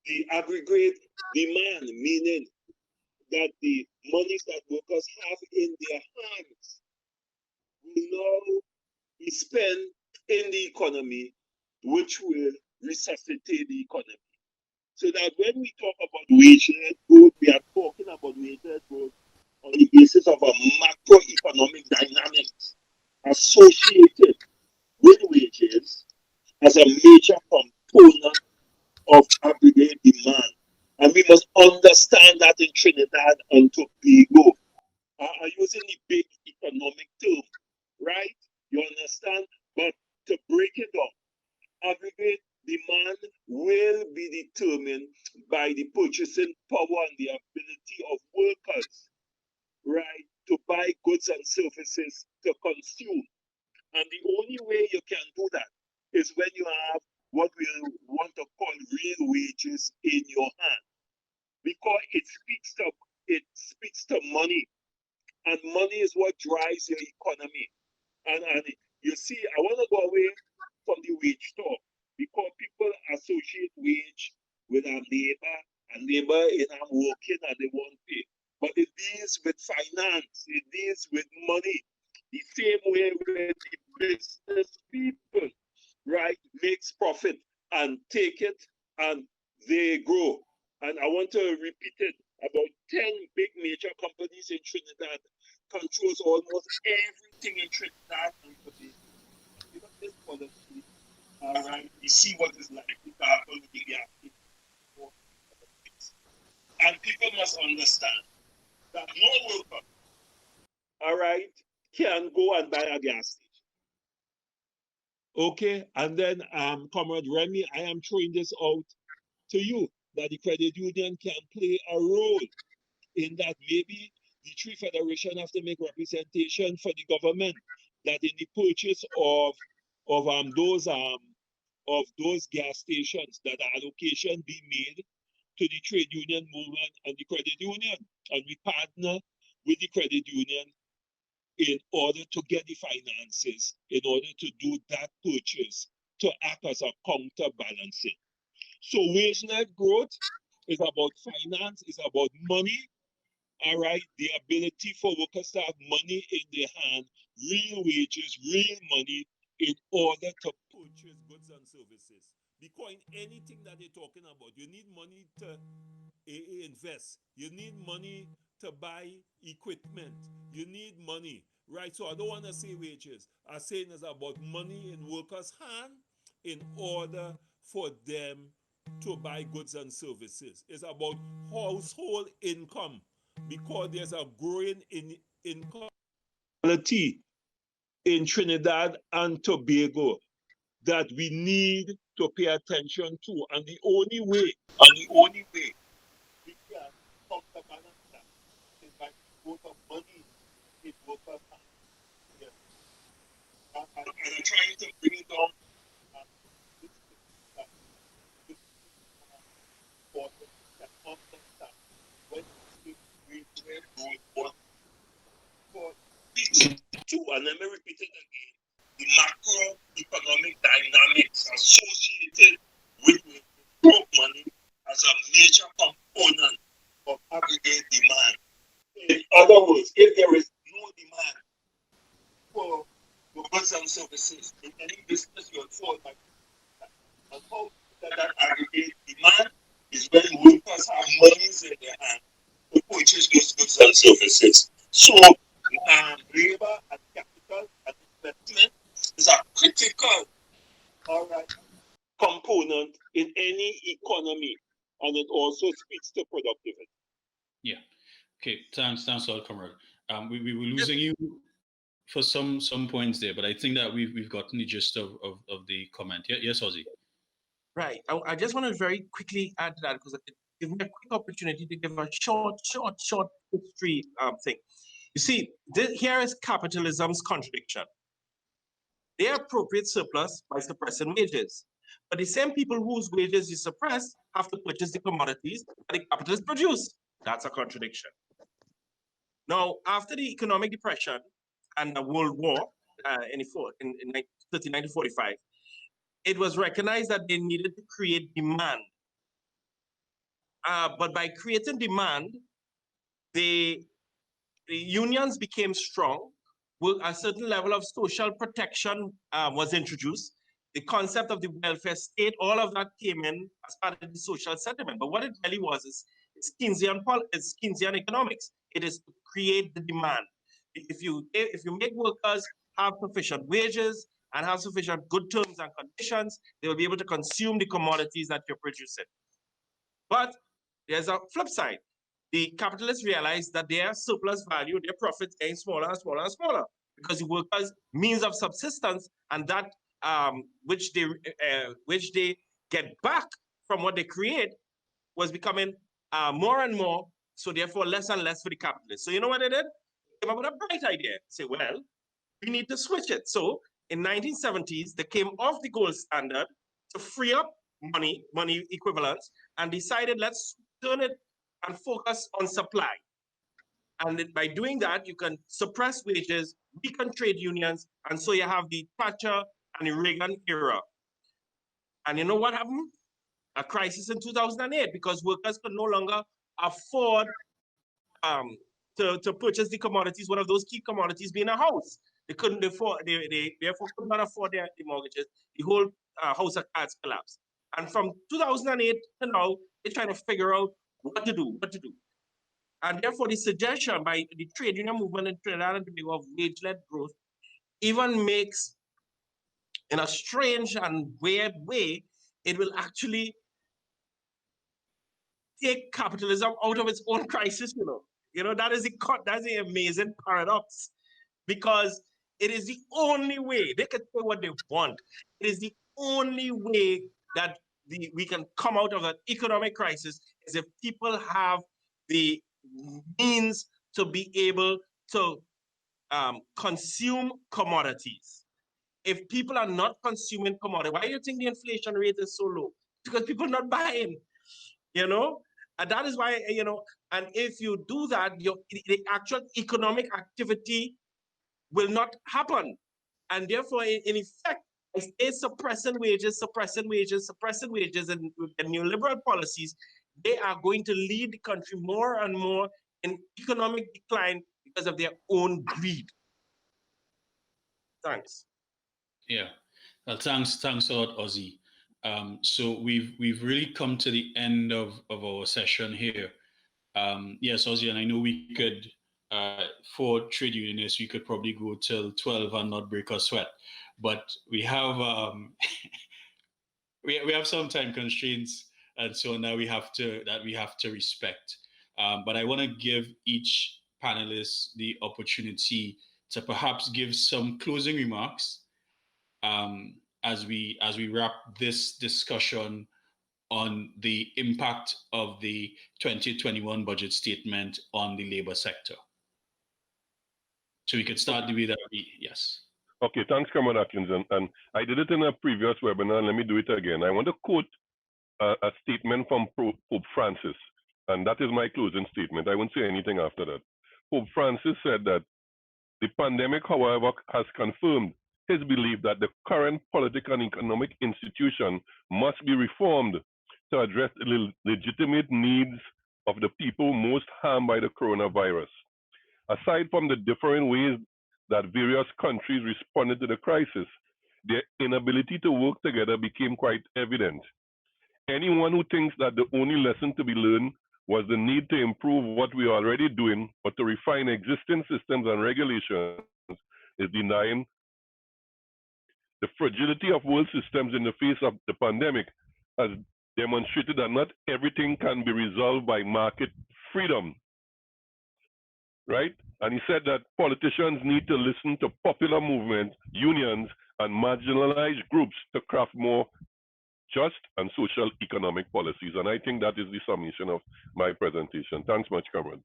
The aggregate demand, meaning that the monies that workers have in their hands will now be spent in the economy, which will resuscitate the economy. So that when we talk about wage-led growth, we are talking about wage-led growth on the basis of a macroeconomic dynamics associated with wages as a major component of aggregate demand. And we must understand that in Trinidad and Tobago. I'm using the big economic term, right? You understand? But to break it down, aggregate demand will be determined by the purchasing power and the ability of workers, right, to buy goods and services to consume. And the only way you can do that is when you have what we want to call real wages in your hand, because it speaks to money, and money is what drives your economy. And you see, I want to go away from the wage talk, because people associate wage with our labor, and labor is I'm working and they want pay. But it deals with finance, it deals with money, the same way with the business people, right, makes profit and take it and they grow. And I want to repeat it, about 10 big major companies in Trinidad controls almost everything in Trinidad and Tobago. You know, this policy, all right, you see what is likely to happen with the gas. And people must understand that no worker, all right, can go and buy a gas station. Okay, and then Comrade Remy, I am throwing this out to you, that the credit union can play a role in that. Maybe the three federation have to make representation for the government, that in the purchase of those gas stations, that allocation be made to the trade union movement and the credit union, and we partner with the credit union in order to get the finances, in order to do that purchase to act as a counterbalancing. So wage-led growth is about finance, is about money, all right? The ability for workers to have money in their hand, real wages, real money, in order to purchase goods and services. Because in anything that they're talking about, you need money to invest. You need money to buy equipment. You need money, right? So I don't want to say wages. I'm saying it's about money in workers' hand in order for them to buy goods and services. It's about household income because there's a growing income in Trinidad and Tobago that we need to pay attention to. And the only way we can counterbalance that is by the growth of money in workers' hands. Yes. And I'm trying to bring it down. And let me repeat it again, the macroeconomic dynamics associated with growth money as a major component of aggregate demand. In other words, if there is no demand for goods and services in any business, you'll fall back. And how that aggregate demand is when workers have monies in their hand to purchase those goods and services. So labor and capital and investment is a critical, all right, component in any economy, and it also speaks to productivity. Yeah. Okay. Thanks, all, comrade. We were losing you for some points there, but I think that we've gotten the gist of the comment. Yeah, yes, Ozzy. Right. I just want to very quickly add to that because it gives me a quick opportunity to give a short history thing. You see, here is capitalism's contradiction. They appropriate surplus by suppressing wages. But the same people whose wages you suppress have to purchase the commodities that the capitalists produce. That's a contradiction. Now, after the economic depression and the World War in 1939 to 45, it was recognized that they needed to create demand. But by creating demand, the unions became strong. A certain level of social protection was introduced. The concept of the welfare state, all of that came in as part of the social settlement. But what it really was is Keynesian economics. It is to create the demand. If you make workers have sufficient wages and have sufficient good terms and conditions, they will be able to consume the commodities that you're producing. But there's a flip side. The capitalists realize that their surplus value, their profits getting smaller and smaller and smaller because the workers' means of subsistence and that which they get back from what they create was becoming more and more. So therefore, less and less for the capitalists. So you know what they did? They came up with a bright idea. Say, well, we need to switch it. So in 1970s, they came off the gold standard to free up money equivalents, and decided let's turn it and focus on supply. And by doing that, you can suppress wages, weaken trade unions, and so you have the Thatcher and the Reagan era. And you know what happened? A crisis in 2008 because workers could no longer afford to purchase the commodities, one of those key commodities being a house. They couldn't afford, they therefore could not afford the mortgages. The whole house of cards collapsed. And from 2008 to now, they're trying to figure out what to do. And therefore, the suggestion by the trade union movement in Trinidad and Tobago of wage-led growth even makes, in a strange and weird way, it will actually take capitalism out of its own crisis, that is the amazing paradox, because it is the only way they can say what they want. It is the only way that we can come out of an economic crisis is if people have the means to be able to consume commodities. If people are not consuming commodities, why do you think the inflation rate is so low? Because people are not buying, And that is why, and if you do that, the actual economic activity will not happen. And therefore, in effect, I stay suppressing wages, and with the neoliberal policies, they are going to lead the country more and more in economic decline because of their own greed. Thanks. Yeah, thanks a lot, Ozzy. So we've really come to the end of our session here. Yes, Ozzy, and I know we could, for trade unionists, we could probably go till 12 and not break a sweat, but we have we have some time constraints, and so now we have to respect. But I want to give each panelist the opportunity to perhaps give some closing remarks as we wrap this discussion on the impact of the 2021 budget statement on the labor sector. So we could start with that. Yes. Okay, thanks, Comrade Akins. And I did it in a previous webinar. Let me do it again. I want to quote a statement from Pope Francis, and that is my closing statement. I won't say anything after that. Pope Francis said that the pandemic, however, has confirmed his belief that the current political and economic institution must be reformed to address the legitimate needs of the people most harmed by the coronavirus. Aside from the different ways that various countries responded to the crisis, their inability to work together became quite evident. Anyone who thinks that the only lesson to be learned was the need to improve what we are already doing or to refine existing systems and regulations is denying the fragility of world systems in the face of the pandemic has demonstrated that not everything can be resolved by market freedom, right? And he said that politicians need to listen to popular movements, unions, and marginalized groups to craft more just and social economic policies. And I think that is the summation of my presentation. Thanks much, Comrade.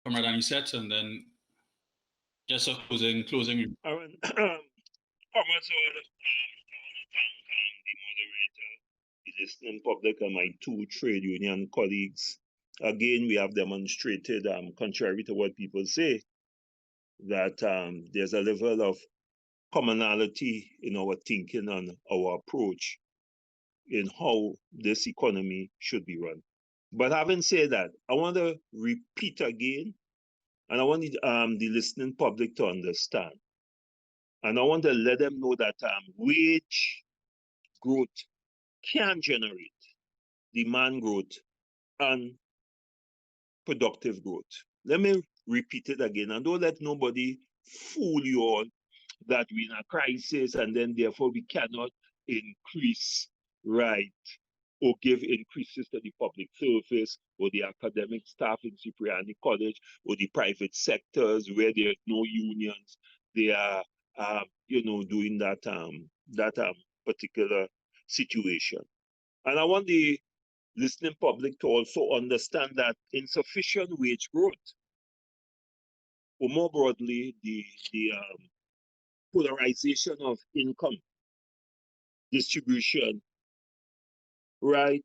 Comrade Anisette, and then just a closing. Comrades, all, I want to thank the moderator, the listening public, and my two trade union colleagues. Again, we have demonstrated, contrary to what people say, that there's a level of commonality in our thinking and our approach in how this economy should be run. But having said that, I want to repeat again, and I want the listening public to understand. And I want to let them know that wage growth can generate demand growth and productive growth. Let me repeat it again, and don't let nobody fool you all that we're in a crisis and then therefore we cannot increase, right, or give increases to the public service or the academic staff in Cipriani College or the private sectors where there's no unions. They are, doing that particular situation. And I want the listening public to also understand that insufficient wage growth, or more broadly, the polarization of income distribution, right,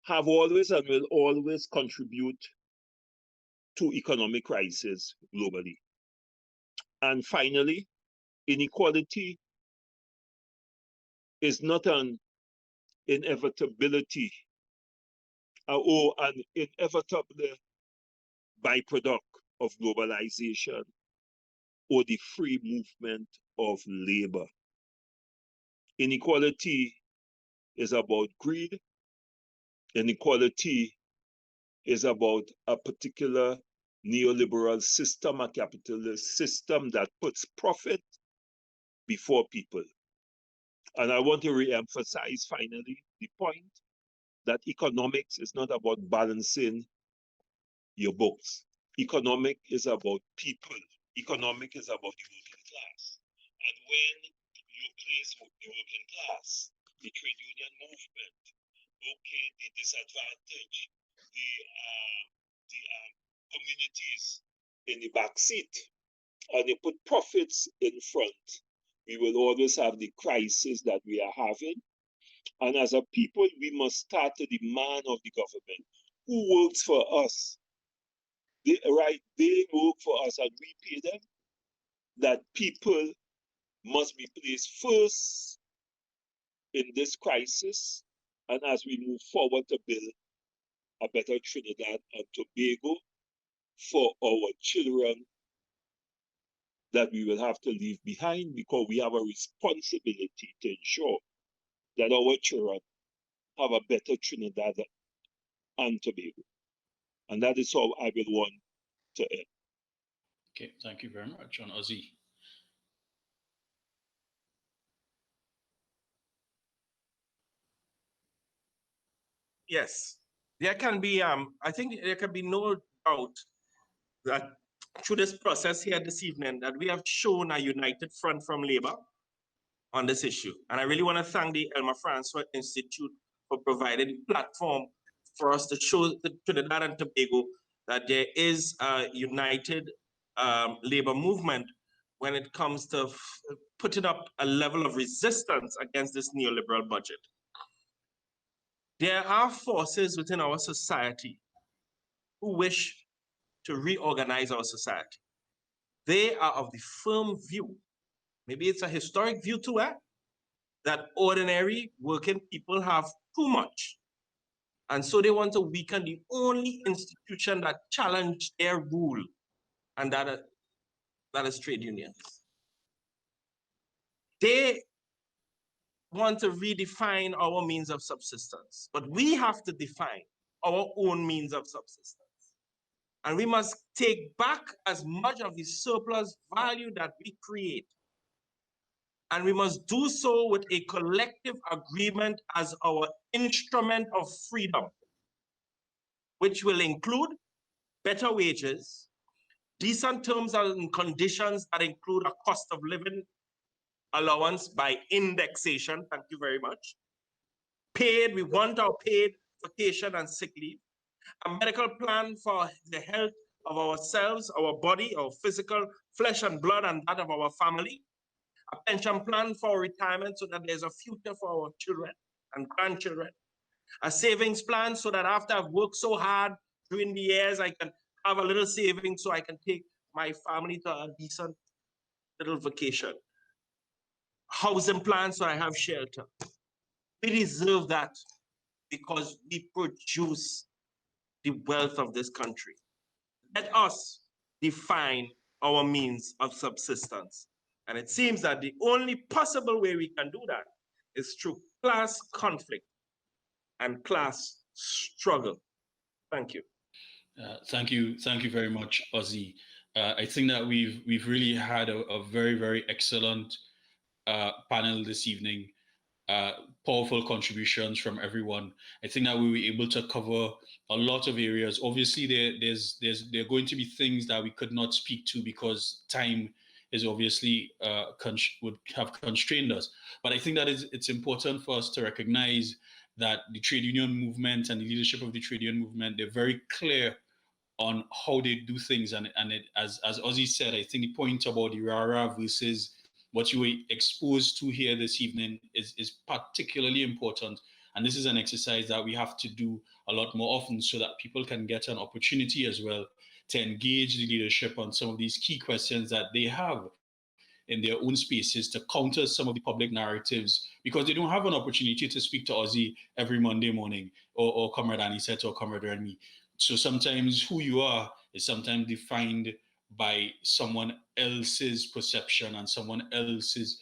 have always and will always contribute to economic crisis globally. And finally, inequality is not an inevitability or an inevitable byproduct of globalization or the free movement of labor. Inequality is about greed. Inequality is about a particular neoliberal system, a capitalist system that puts profit before people. And I want to re-emphasize finally the point that economics is not about balancing your books. Economic is about people. Economic is about the working class. And when you place the working class, the trade union movement, okay, the disadvantaged, the communities in the back seat, and you put profits in front, we will always have the crisis that we are having. And as a people, we must start to demand of the government who works for us. They work for us and we pay them. that people must be placed first in this crisis, and as we move forward to build a better Trinidad and Tobago for our children that we will have to leave behind, because we have a responsibility to ensure that our children have a better Trinidad and Tobago. And that is how I will want to end. Okay, thank you very much. On Ozzi. Yes, there can be, I think there can be no doubt that through this process here this evening, that we have shown a united front from Labour on this issue. And I really want to thank the Elma Francois Institute for providing a platform for us to show the Trinidad and Tobago that there is a united Labour movement when it comes to putting up a level of resistance against this neoliberal budget. There are forces within our society who wish to reorganize our society. They are of the firm view, maybe it's a historic view too, that ordinary working people have too much. And so they want to weaken the only institution that challenged their rule, and that is trade unions. They want to redefine our means of subsistence, but we have to define our own means of subsistence. And we must take back as much of the surplus value that we create. And we must do so with a collective agreement as our instrument of freedom, which will include better wages, decent terms and conditions that include a cost of living allowance by indexation, thank you very much. Paid, we want our paid vacation and sick leave. A medical plan for the health of ourselves, our body, our physical flesh and blood, and that of our family. A pension plan for retirement so that there's a future for our children and grandchildren. A savings plan so that after I've worked so hard during the years, I can have a little savings so I can take my family to a decent little vacation. Housing plan so I have shelter. We deserve that because we produce the wealth of this country. Let us define our means of subsistence. And it seems that the only possible way we can do that is through class conflict and class struggle. Thank you. Thank you very much, Ozzi. I think that we've really had a very, very excellent panel this evening. Powerful contributions from everyone. I think that we were able to cover a lot of areas. Obviously, there are going to be things that we could not speak to because time is obviously would have constrained us. But I think that it's important for us to recognize that the trade union movement and the leadership of the trade union movement, they're very clear on how they do things. And as Ozzi said, I think the point about the RARA versus what you were exposed to here this evening is particularly important. And this is an exercise that we have to do a lot more often so that people can get an opportunity as well to engage the leadership on some of these key questions that they have in their own spaces to counter some of the public narratives, because they don't have an opportunity to speak to Ozzi every Monday morning or Comrade Anisette or Comrade Renmi. So sometimes who you are is sometimes defined by someone else's perception and someone else's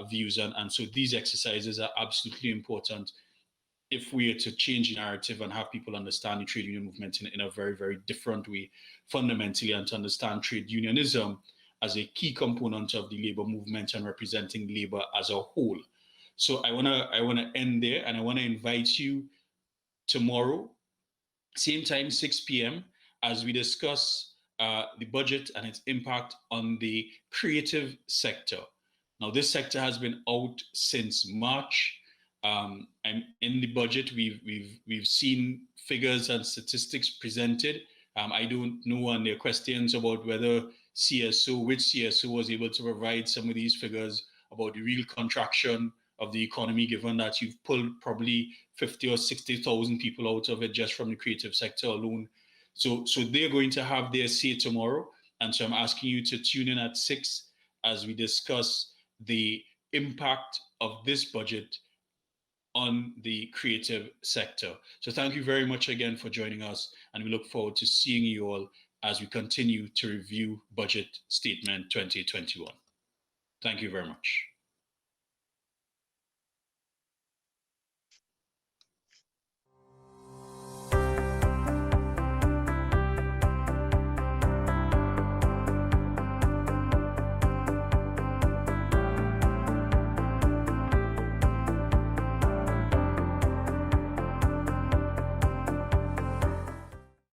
views. And so these exercises are absolutely important if we are to change the narrative and have people understand the trade union movement in a very, very different way, fundamentally, and to understand trade unionism as a key component of the labor movement and representing labor as a whole. So I wanna end there, and I wanna invite you tomorrow, same time, 6 p.m., as we discuss the budget and its impact on the creative sector. Now, this sector has been out since March. And in the budget, we've seen figures and statistics presented. I don't know, and there are questions about whether which CSO was able to provide some of these figures about the real contraction of the economy, given that you've pulled probably 50 or 60,000 people out of it just from the creative sector alone. So they're going to have their say tomorrow. And so I'm asking you to tune in at 6 as we discuss the impact of this budget on the creative sector. So thank you very much again for joining us, and we look forward to seeing you all as we continue to review Budget Statement 2021. Thank you very much.